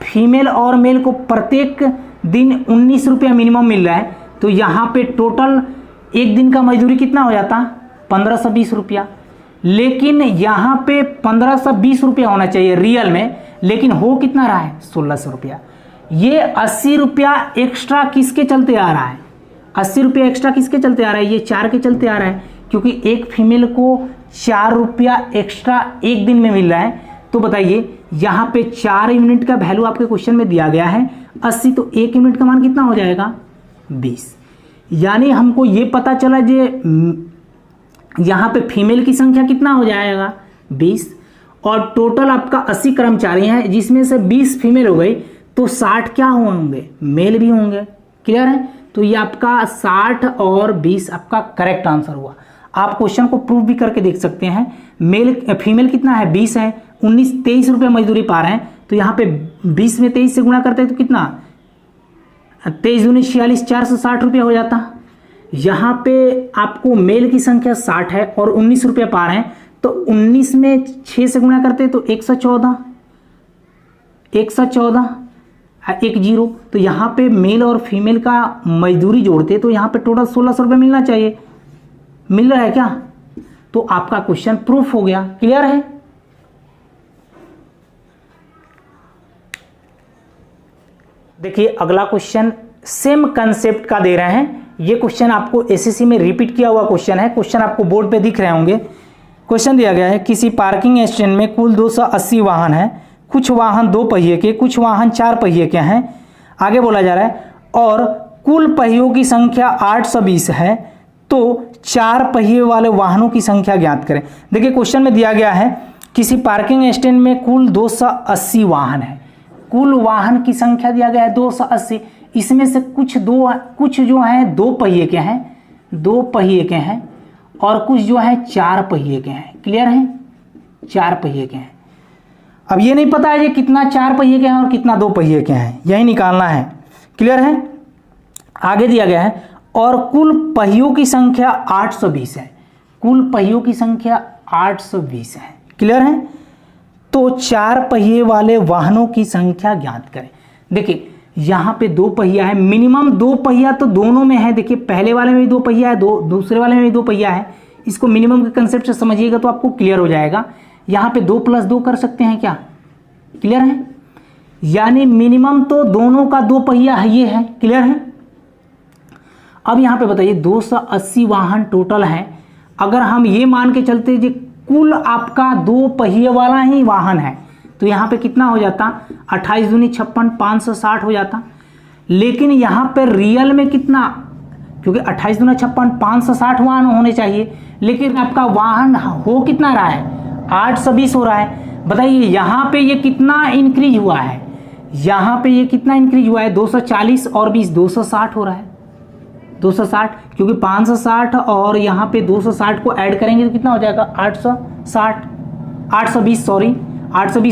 फीमेल और मेल को प्रत्येक दिन 19 रुपया मिनिमम मिल रहा है, तो यहाँ पे टोटल एक दिन का मजदूरी कितना हो जाता, 1520 रुपया। लेकिन यहाँ पे 1520 रुपया होना चाहिए रियल में, लेकिन हो कितना रहा है, 1600 रुपया। ये 80 रुपया एक्स्ट्रा किसके चलते आ रहा है, 80 रुपया एक्स्ट्रा किसके चलते आ रहा है, ये 4 के चलते आ रहा है, क्योंकि एक फीमेल को 4 रुपया एक्स्ट्रा एक दिन में मिल रहा है। तो बताइए यहाँ पे 4 यूनिट का वैल्यू आपके क्वेश्चन में दिया गया है 80, तो 1 यूनिट का मान कितना हो जाएगा, 20। यानी हमको ये पता चला जे यहाँ पे फीमेल की संख्या कितना हो जाएगा, 20, और टोटल आपका 80 कर्मचारी हैं, जिसमें से 20 फीमेल हो गई, तो 60 क्या होंगे, मेल भी होंगे। क्लियर है। तो ये आपका 60 और 20 आपका करेक्ट आंसर हुआ। आप क्वेश्चन को प्रूव भी करके देख सकते हैं। फीमेल कितना है, 20 है, 23 रुपये मजदूरी पा रहे हैं, तो यहाँ पे 20 में 23 से गुणा करते हैं तो कितना, 23 दूनी 46, 460 रुपया हो जाता। यहाँ पे आपको मेल की संख्या 60 है और 19 रुपये पा रहे हैं, तो 19 में 6 से गुणा करते हैं तो 114, 10, तो यहाँ पे मेल और फीमेल का मजदूरी जोड़ते तो यहाँ पे टोटल 1600 रुपये मिलना चाहिए। मिल रहा है क्या, तो आपका क्वेश्चन प्रूफ हो गया। क्लियर है। देखिए अगला क्वेश्चन सेम कंसेप्ट का दे रहे हैं। ये क्वेश्चन आपको एसएससी में रिपीट किया हुआ क्वेश्चन है। क्वेश्चन आपको बोर्ड पे दिख रहे होंगे। क्वेश्चन दिया गया है, किसी पार्किंग स्टैंड में कुल 280 वाहन है, कुछ वाहन 2 पहिए के, कुछ वाहन 4 पहिए के हैं। आगे बोला जा रहा है और कुल पहियों की संख्या 820 है, तो 4 पहिए वाले वाहनों की संख्या ज्ञात करें। देखिए क्वेश्चन में दिया गया है किसी पार्किंग स्टैंड में कुल 280 वाहन है, कुल वाहन की संख्या दिया गया है 280, इसमें से कुछ जो हैं 2 पहिए के हैं, 2 पहिए के हैं, और कुछ जो है 4 पहिए के हैं। क्लियर है, 4 पहिए के हैं। अब ये नहीं पता है ये कितना 4 पहिए के हैं और कितना 2 पहिए के हैं, यही निकालना है। क्लियर है। आगे दिया गया है और कुल पहियों की संख्या 820 है, कुल पहियों की संख्या 820 है। क्लियर है। तो 4 पहिए वाले वाहनों की संख्या ज्ञात करें। देखिए यहाँ पे 2 पहिया है, मिनिमम 2 पहिया तो दोनों में है। देखिए पहले वाले में भी 2 पहिया है, दूसरे वाले में भी 2 पहिया है। इसको मिनिमम के कंसेप्ट से समझिएगा तो आपको क्लियर हो जाएगा। यहाँ पे 2 + 2 कर सकते हैं क्या, क्लियर है। यानी मिनिमम तो दोनों का 2 पहिया है, ये है। क्लियर है। अब यहाँ पे बताइए 280 वाहन टोटल है। अगर हम ये मान के चलते जी कुल आपका 2 पहिए वाला ही वाहन है, तो यहाँ पे कितना हो जाता, 28 दूनी 56, 560 हो जाता। लेकिन यहाँ पे रियल में कितना, क्योंकि 28 दूना 56, 560 वाहन होने चाहिए, लेकिन आपका वाहन हो कितना रहा है, 820 हो रहा है। बताइए यहाँ पे ये कितना इंक्रीज हुआ है, यहाँ पे ये कितना इंक्रीज हुआ है, 240 और 20 260 हो रहा है, 260, क्योंकि 560 और यहाँ पे 260 को ऐड करेंगे तो कितना हो जाएगा, 820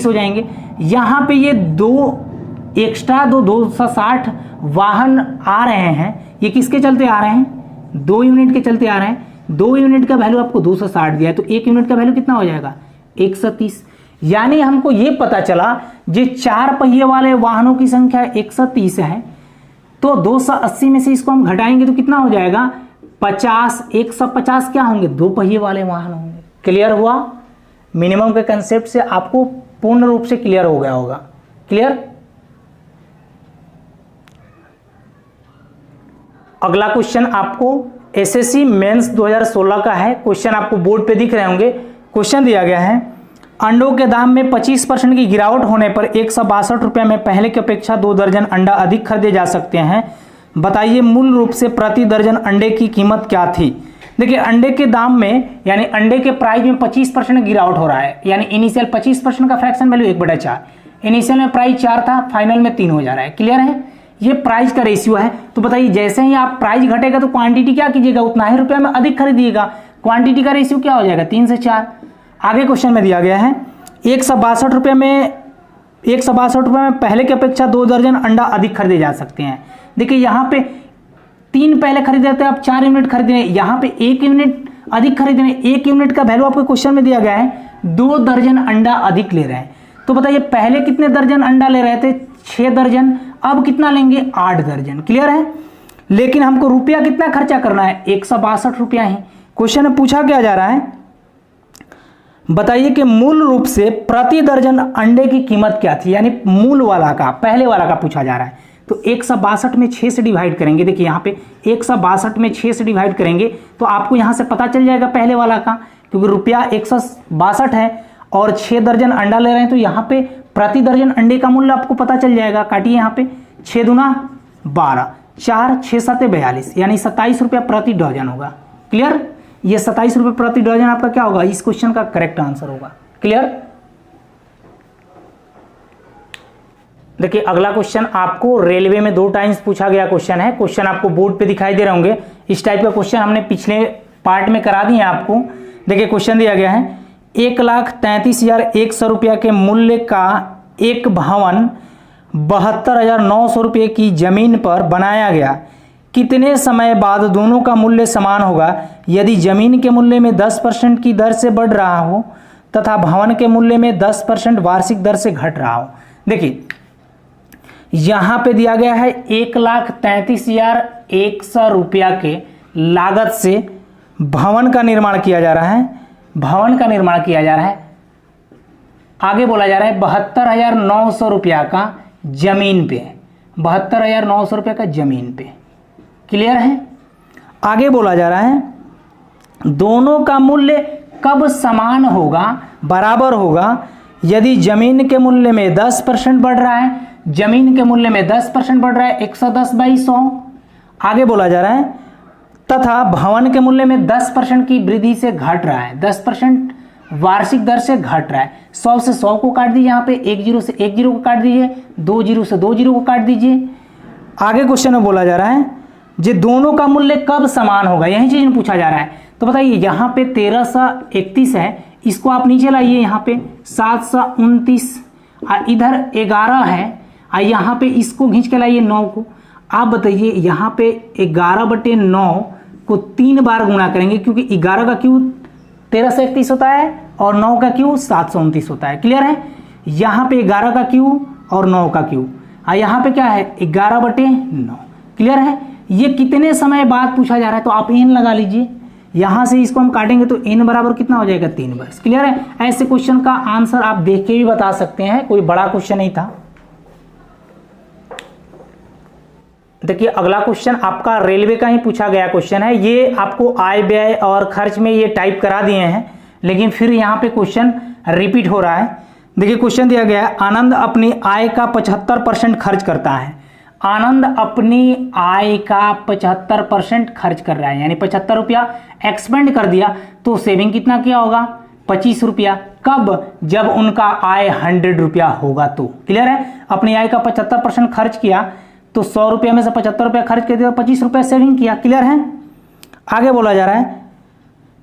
हो जाएंगे। यहाँ पे ये 2 एक्स्ट्रा 260 वाहन आ रहे हैं, ये किसके चलते आ रहे हैं? 2 यूनिट के चलते आ रहे हैं। 2 यूनिट का वैल्यू आपको 260 दिया है, तो 1 यूनिट का वैल्यू कितना हो जाएगा? 130। यानी हमको ये पता चला जो 4 पहिए वाले वाहनों की संख्या 130 है, तो 280 में से इसको हम घटाएंगे तो कितना हो जाएगा? 50। 150 क्या होंगे? 2 पहिए वाले वाहन होंगे। क्लियर हुआ? मिनिमम के कंसेप्ट से आपको पूर्ण रूप से क्लियर हो गया होगा। क्लियर? अगला क्वेश्चन आपको एसएससी मेंस 2016 का है। क्वेश्चन आपको बोर्ड पे दिख रहे होंगे। क्वेश्चन दिया गया है, अंडों के दाम में 25% की गिरावट होने पर 162 रुपये में पहले की अपेक्षा 2 दर्जन अंडा अधिक खरीदे जा सकते हैं। बताइए मूल रूप से प्रति दर्जन अंडे की कीमत क्या थी? देखिए अंडे के दाम में यानी अंडे के प्राइस में 25% गिरावट हो रहा है, यानी इनिशियल 25% का फ्रैक्शन वैल्यू 1/4। इनिशियल में प्राइस 4 था, फाइनल में 3 हो जा रहा है। क्लियर है? ये प्राइस का रेशियो है। तो बताइए जैसे ही आप प्राइस घटेगा तो क्वांटिटी क्या कीजिएगा? उतना ही रुपया में अधिक खरीदिएगा। क्वांटिटी का रेशियो क्या हो जाएगा? 3 से 4। आगे क्वेश्चन में दिया गया है 162 रुपये में पहले की अपेक्षा 2 दर्जन अंडा अधिक खरीदे जा सकते हैं। देखिए यहाँ पे 3 पहले खरीदे थे, अब 4 यूनिट खरीदने, यहाँ पे 1 यूनिट अधिक खरीदने। 1 यूनिट का वैल्यू आपको क्वेश्चन में दिया गया है, 2 दर्जन अंडा अधिक ले रहे हैं। तो बताइए पहले कितने दर्जन अंडा ले रहे थे? 6 दर्जन। अब कितना लेंगे? 8 दर्जन। क्लियर है? लेकिन हमको रुपया कितना खर्चा करना है? 162 रुपया ही। क्वेश्चन में पूछा क्या जा रहा है, बताइए कि मूल रूप से प्रति दर्जन अंडे की कीमत क्या थी? यानी मूल वाला का, पहले वाला का पूछा जा रहा है। तो 162 में 6 से डिवाइड करेंगे। देखिए यहाँ पे 162 में 6 से डिवाइड करेंगे तो आपको यहाँ से पता चल जाएगा पहले वाला का, क्योंकि रुपया 162 है और 6 दर्जन अंडा ले रहे हैं, तो यहाँ पे प्रति दर्जन अंडे का मूल्य आपको पता चल जाएगा। काटिए यहाँ पे 6 दूना 12, 4 6 7 42, यानी 27 रुपया प्रति डजन होगा। क्लियर? ये 27 रुपये प्रति डजन आपका क्या होगा? इस क्वेश्चन का करेक्ट आंसर होगा। क्लियर? देखिए अगला क्वेश्चन आपको रेलवे में 2 टाइम्स पूछा गया क्वेश्चन है। क्वेश्चन आपको बोर्ड पे दिखाई दे रहे होंगे। इस टाइप का क्वेश्चन हमने पिछले पार्ट में करा दिए आपको। देखिए क्वेश्चन दिया गया है 1,33,100 रुपया के मूल्य का एक भवन 72,900 रुपये की जमीन पर बनाया गया। कितने समय बाद दोनों का मूल्य समान होगा यदि जमीन के मूल्य में 10% की दर से बढ़ रहा हो तथा भवन के मूल्य में 10% वार्षिक दर से घट रहा हो? देखिए यहां पे दिया गया है 1,33,100 रुपया के लागत से भवन का निर्माण किया जा रहा है। भवन का निर्माण किया जा रहा है। आगे बोला जा रहा है 72,900 रुपया का जमीन पे, 72,900 रुपया का जमीन पे। क्लियर है? आगे बोला जा रहा है दोनों का मूल्य कब समान होगा, बराबर होगा यदि जमीन के मूल्य में 10% बढ़ रहा है। जमीन के मूल्य में 10% बढ़ रहा है, 110/100। आगे बोला जा रहा है तथा भवन के मूल्य में 10% की वृद्धि से घट रहा है, 10% वार्षिक दर से घट रहा है। 100 से 100 को काट दीजिए, यहाँ पे 10 से 10 को काट दीजिए, 20 से 20 को काट दीजिए। आगे क्वेश्चन में बोला जा रहा है जे दोनों का मूल्य कब समान होगा, यही चीज में पूछा जा रहा है। तो बताइए यहाँ पे 1331 है, इसको आप नीचे लाइए, यहाँ पे 729, इधर 11 है, यहाँ पे इसको खींच के लाइए 9 को। आप बताइए यहाँ पे 11/9 को 3 बार गुणा करेंगे, क्योंकि 11 का क्यूब 1331 होता है और 9 का क्यूब 729 होता है। क्लियर है? यहाँ पे 11 का क्यूब और 9 का क्यूब, यहाँ पे क्या है 11/9। क्लियर है? ये कितने समय बाद पूछा जा रहा है, तो आप n लगा लीजिए। यहां से इसको हम काटेंगे तो n बराबर कितना हो जाएगा 3 बस। क्लियर है? ऐसे क्वेश्चन का आंसर आप देख के भी बता सकते हैं, कोई बड़ा क्वेश्चन नहीं था। देखिए अगला क्वेश्चन आपका रेलवे का ही पूछा गया क्वेश्चन है। ये आपको आय व्यय और खर्च में ये टाइप करा दिए हैं, लेकिन फिर यहाँ पे क्वेश्चन रिपीट हो रहा है। देखिए क्वेश्चन दिया गया है आनंद अपनी आय का 75% खर्च करता है। आनंद अपनी आय का 75% खर्च कर रहा है, यानी 75 रुपया एक्सपेंड कर दिया, तो सेविंग कितना किया होगा 25 रुपया। कब? जब उनका आय 100 रुपया होगा तो। क्लियर है? अपनी आय का 75% खर्च किया तो 100 रुपया में से 75 रुपया खर्च कर दिया, 25 रुपया सेविंग किया। क्लियर है? आगे बोला जा रहा है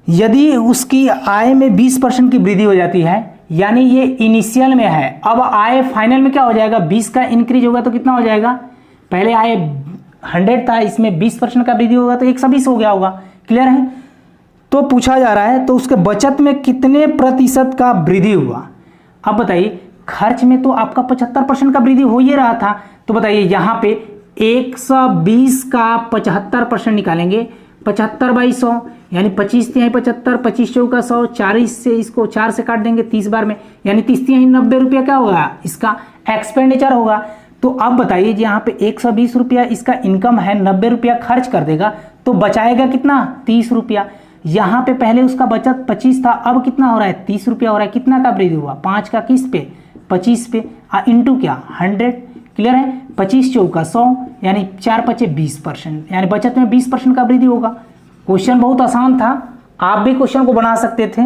यदि उसकी आय में 20% की वृद्धि हो जाती है, यानी ये इनिशियल में है। अब आए फाइनल में क्या हो जाएगा, 20 का इंक्रीज होगा तो कितना हो जाएगा, पहले आए 100 था, इसमें 20% का वृद्धि होगा तो 120 हो गया होगा। क्लियर है। तो पूछा जा रहा है तो उसके बचत में कितने प्रतिशत का वृद्धि हुआ। अब बताइए खर्च में तो आपका 75% का वृद्धि हो ही रहा था, तो बताइए यहाँ पे 120 का 75% निकालेंगे, 75/100 यानी 25 तिहाई 75, 25 चौका 100, 40 से इसको 4 से काट देंगे 30 बार में, यानी 30 तिहाई 90 रुपया क्या होगा, इसका एक्सपेंडिचर होगा। तो अब बताइए यहाँ पे 120 रुपया इसका इनकम है, 90 रुपया खर्च कर देगा तो बचाएगा कितना, 30 रुपया। यहाँ पे पहले उसका बचत 25 था, अब कितना हो रहा है, 30 रुपया हो रहा है। कितना का वृद्धि हुआ, 5 का किस पे, 25 पे, इंटू क्या 100। क्लियर है। 25 चौका 100 यानी 4 पचे 20%, यानी बचत में 20% का वृद्धि होगा। क्वेश्चन बहुत आसान था, आप भी क्वेश्चन को बना सकते थे।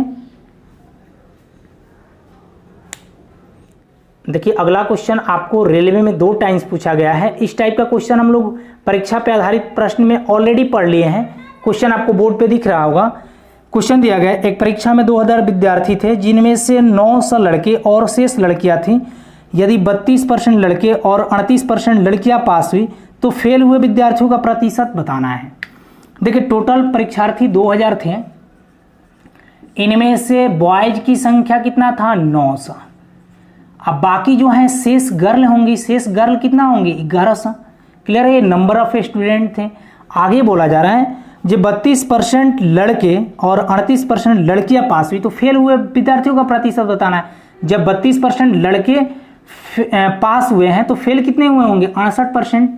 देखिए अगला क्वेश्चन आपको रेलवे में 2 टाइम्स पूछा गया है। इस टाइप का क्वेश्चन हम लोग परीक्षा पे आधारित प्रश्न में ऑलरेडी पढ़ लिए हैं। क्वेश्चन आपको बोर्ड पे दिख रहा होगा। क्वेश्चन दिया गया, एक परीक्षा में 2000 विद्यार्थी थे जिनमें से 900 लड़के और शेष लड़कियां थीं। यदि 32% लड़के और 38% लड़कियां पास हुई तो फेल हुए विद्यार्थियों का प्रतिशत बताना है। देखिए टोटल परीक्षार्थी 2000 थे, इनमें से बॉयज की संख्या कितना था, 900। अब बाकी जो है शेष गर्ल होंगी, शेष गर्ल कितना होंगी, 1100। क्लियर है, ये नंबर ऑफ स्टूडेंट थे। आगे बोला जा रहा है जब 32% लड़के और 38% लड़कियां पास हुई तो फेल हुए विद्यार्थियों का प्रतिशत बताना है। जब 32% लड़के पास हुए हैं तो फेल कितने हुए होंगे, 68%।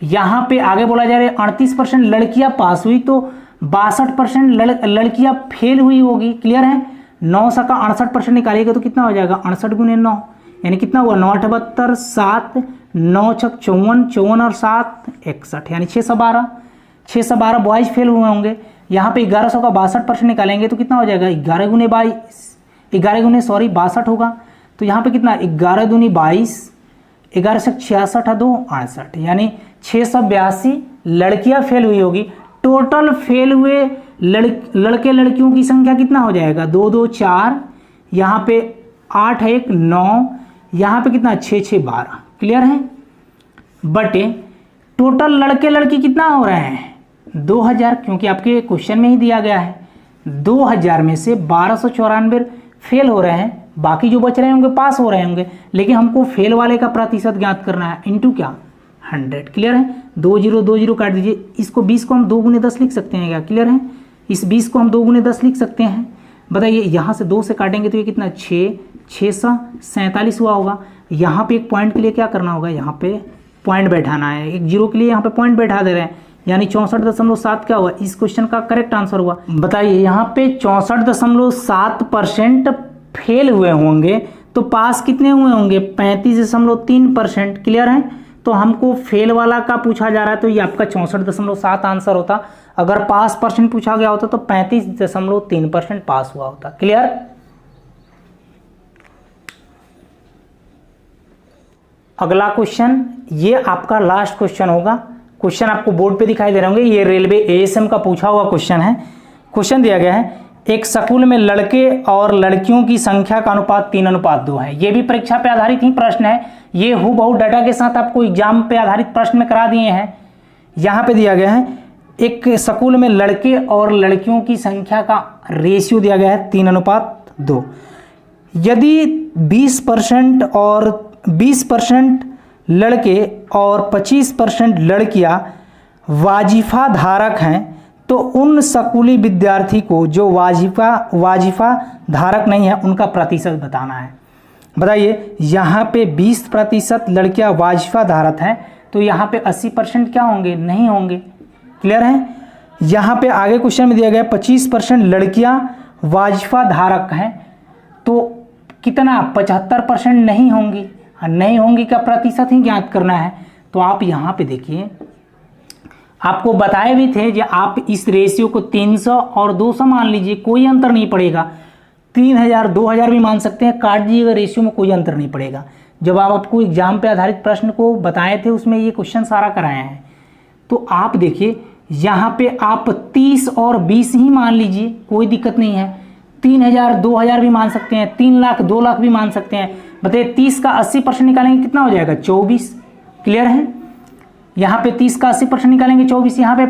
यहाँ पे आगे बोला जा रहा है 38% लड़कियां पास हुई तो 62% लड़कियां फेल हुई होगी। क्लियर है। 900 का 68% निकालिएगा तो कितना हो जाएगा, 68 गुने 9 यानी कितना हुआ, 9 8 72, 7 9 6 54, 54 और 7 61 यानी 612। 612 बॉयज फेल हुए होंगे। यहाँ पे 1100 का 62% निकालेंगे तो कितना हो जाएगा, 11 गुने 62 होगा। तो यहाँ पे कितना, 11 दूनी 22, 11 से 66 है 2 68 यानी 682 लड़कियां फेल हुई होगी। टोटल फेल हुए लड़के लड़कियों की संख्या कितना हो जाएगा, 2 2 4, यहाँ पे 8 1 9, यहाँ पे कितना 6 6 12। क्लियर है। बटे टोटल लड़के लड़की कितना हो रहे हैं, 2000, क्योंकि आपके क्वेश्चन में ही दिया गया है। 2000 में से 1294 फेल हो रहे हैं, बाकी जो बच रहे होंगे पास हो रहे होंगे, लेकिन हमको फेल वाले का प्रतिशत ज्ञात करना है, इंटू क्या 100। क्लियर है। 2 0 2 0 काट दीजिए। इसको 20 को हम 2 गुने 10 लिख सकते हैं क्या, क्लियर है। इस 20 को हम 2 गुने 10 लिख सकते हैं। बताइए यहाँ से 2 से काटेंगे तो ये कितना, 6 647 हुआ होगा। यहाँ पे एक पॉइंट के लिए क्या करना होगा, यहाँ पे पॉइंट बैठाना है। एक जीरो के लिए यहाँ पे पॉइंट बैठा दे रहे हैं, यानी 64.7 क्या हुआ, इस क्वेश्चन का करेक्ट आंसर हुआ। बताइए यहाँ पे 64.7% फेल हुए होंगे तो पास कितने हुए होंगे, 35.3%। क्लियर है। तो हमको फेल वाला का पूछा जा रहा है तो ये आपका 64.7 आंसर होता। अगर पास परसेंट पूछा गया होता तो 35.3% पास हुआ होता। क्लियर। अगला क्वेश्चन, ये आपका लास्ट क्वेश्चन होगा। क्वेश्चन आपको बोर्ड पे दिखाई दे रहे होंगे, ये रेलवे एएसएम का पूछा हुआ क्वेश्चन है। क्वेश्चन दिया गया है, एक स्कूल में लड़के और लड़कियों की संख्या का अनुपात 3:2 है। ये भी परीक्षा पे आधारित ही प्रश्न है, ये हूबहू डाटा के साथ आपको एग्जाम पे आधारित प्रश्न में करा दिए हैं। यहाँ पे दिया गया है, एक स्कूल में लड़के और लड़कियों की संख्या का रेशियो दिया गया है 3:2। यदि 20% और 20% लड़के और 25% लड़कियां वाजिफा धारक हैं तो उन स्कूली विद्यार्थी को जो वाजिफा धारक नहीं है उनका प्रतिशत बताना है। बताइए यहाँ पे 20% लड़कियां वाजिफा धारक हैं तो यहाँ पे 80% क्या होंगे, नहीं होंगे। क्लियर है। यहाँ पे आगे क्वेश्चन में दिया गया 25% लड़कियां वाजिफा धारक हैं तो कितना, 75% नहीं होंगी। नहीं होंगी का प्रतिशत ही ज्ञात करना है। तो आप यहाँ पे देखिए, आपको बताए भी थे कि आप इस रेशियो को 300 और 200 मान लीजिए, कोई अंतर नहीं पड़ेगा। 3000 2000 भी मान सकते हैं, काट दीजिएगा, रेशियो में कोई अंतर नहीं पड़ेगा। जब आप आपको एग्जाम पे आधारित प्रश्न को बताए थे उसमें ये क्वेश्चन सारा कराए हैं। तो आप देखिए यहाँ पे आप 30 और 20 ही मान लीजिए, कोई दिक्कत नहीं है। 3,000 2,000 भी मान सकते हैं, 3 लाख 2 लाख भी मान सकते हैं। बताइए 30 का 80% निकालेंगे कितना हो जाएगा? 24। क्लियर है? यहाँ पे 30 का 80% निकालेंगे 24, यहाँ पे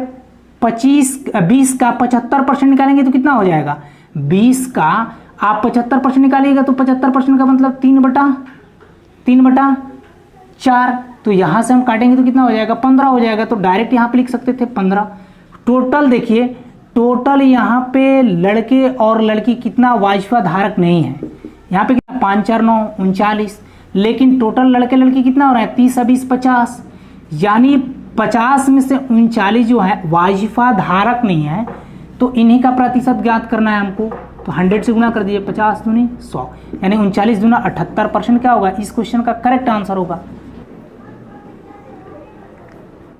20 का 75% निकालेंगे तो कितना हो जाएगा? 20 का आप 75% निकालिएगा तो 75% का मतलब 3/4। तो यहाँ से हम काटेंगे तो कितना हो जाएगा? 15 हो जाएगा। तो डायरेक्ट यहाँ पे लिख सकते थे 15। टोटल देखिए, टोटल यहाँ पे लड़के और लड़की कितना वाजिफा धारक नहीं है। यहाँ पे कितना? 5 4 9 39, लेकिन टोटल लड़के लड़की कितना हो रहा है? 30 20 50, यानी 50 में से 39 जो है वाजिफा धारक नहीं है। तो इन्हीं का प्रतिशत ज्ञात करना है हमको। तो 100 से गुना कर दिए, 50 दूनी 100, यानी 39 दूना 78% क्या होगा? इस क्वेश्चन का करेक्ट आंसर होगा।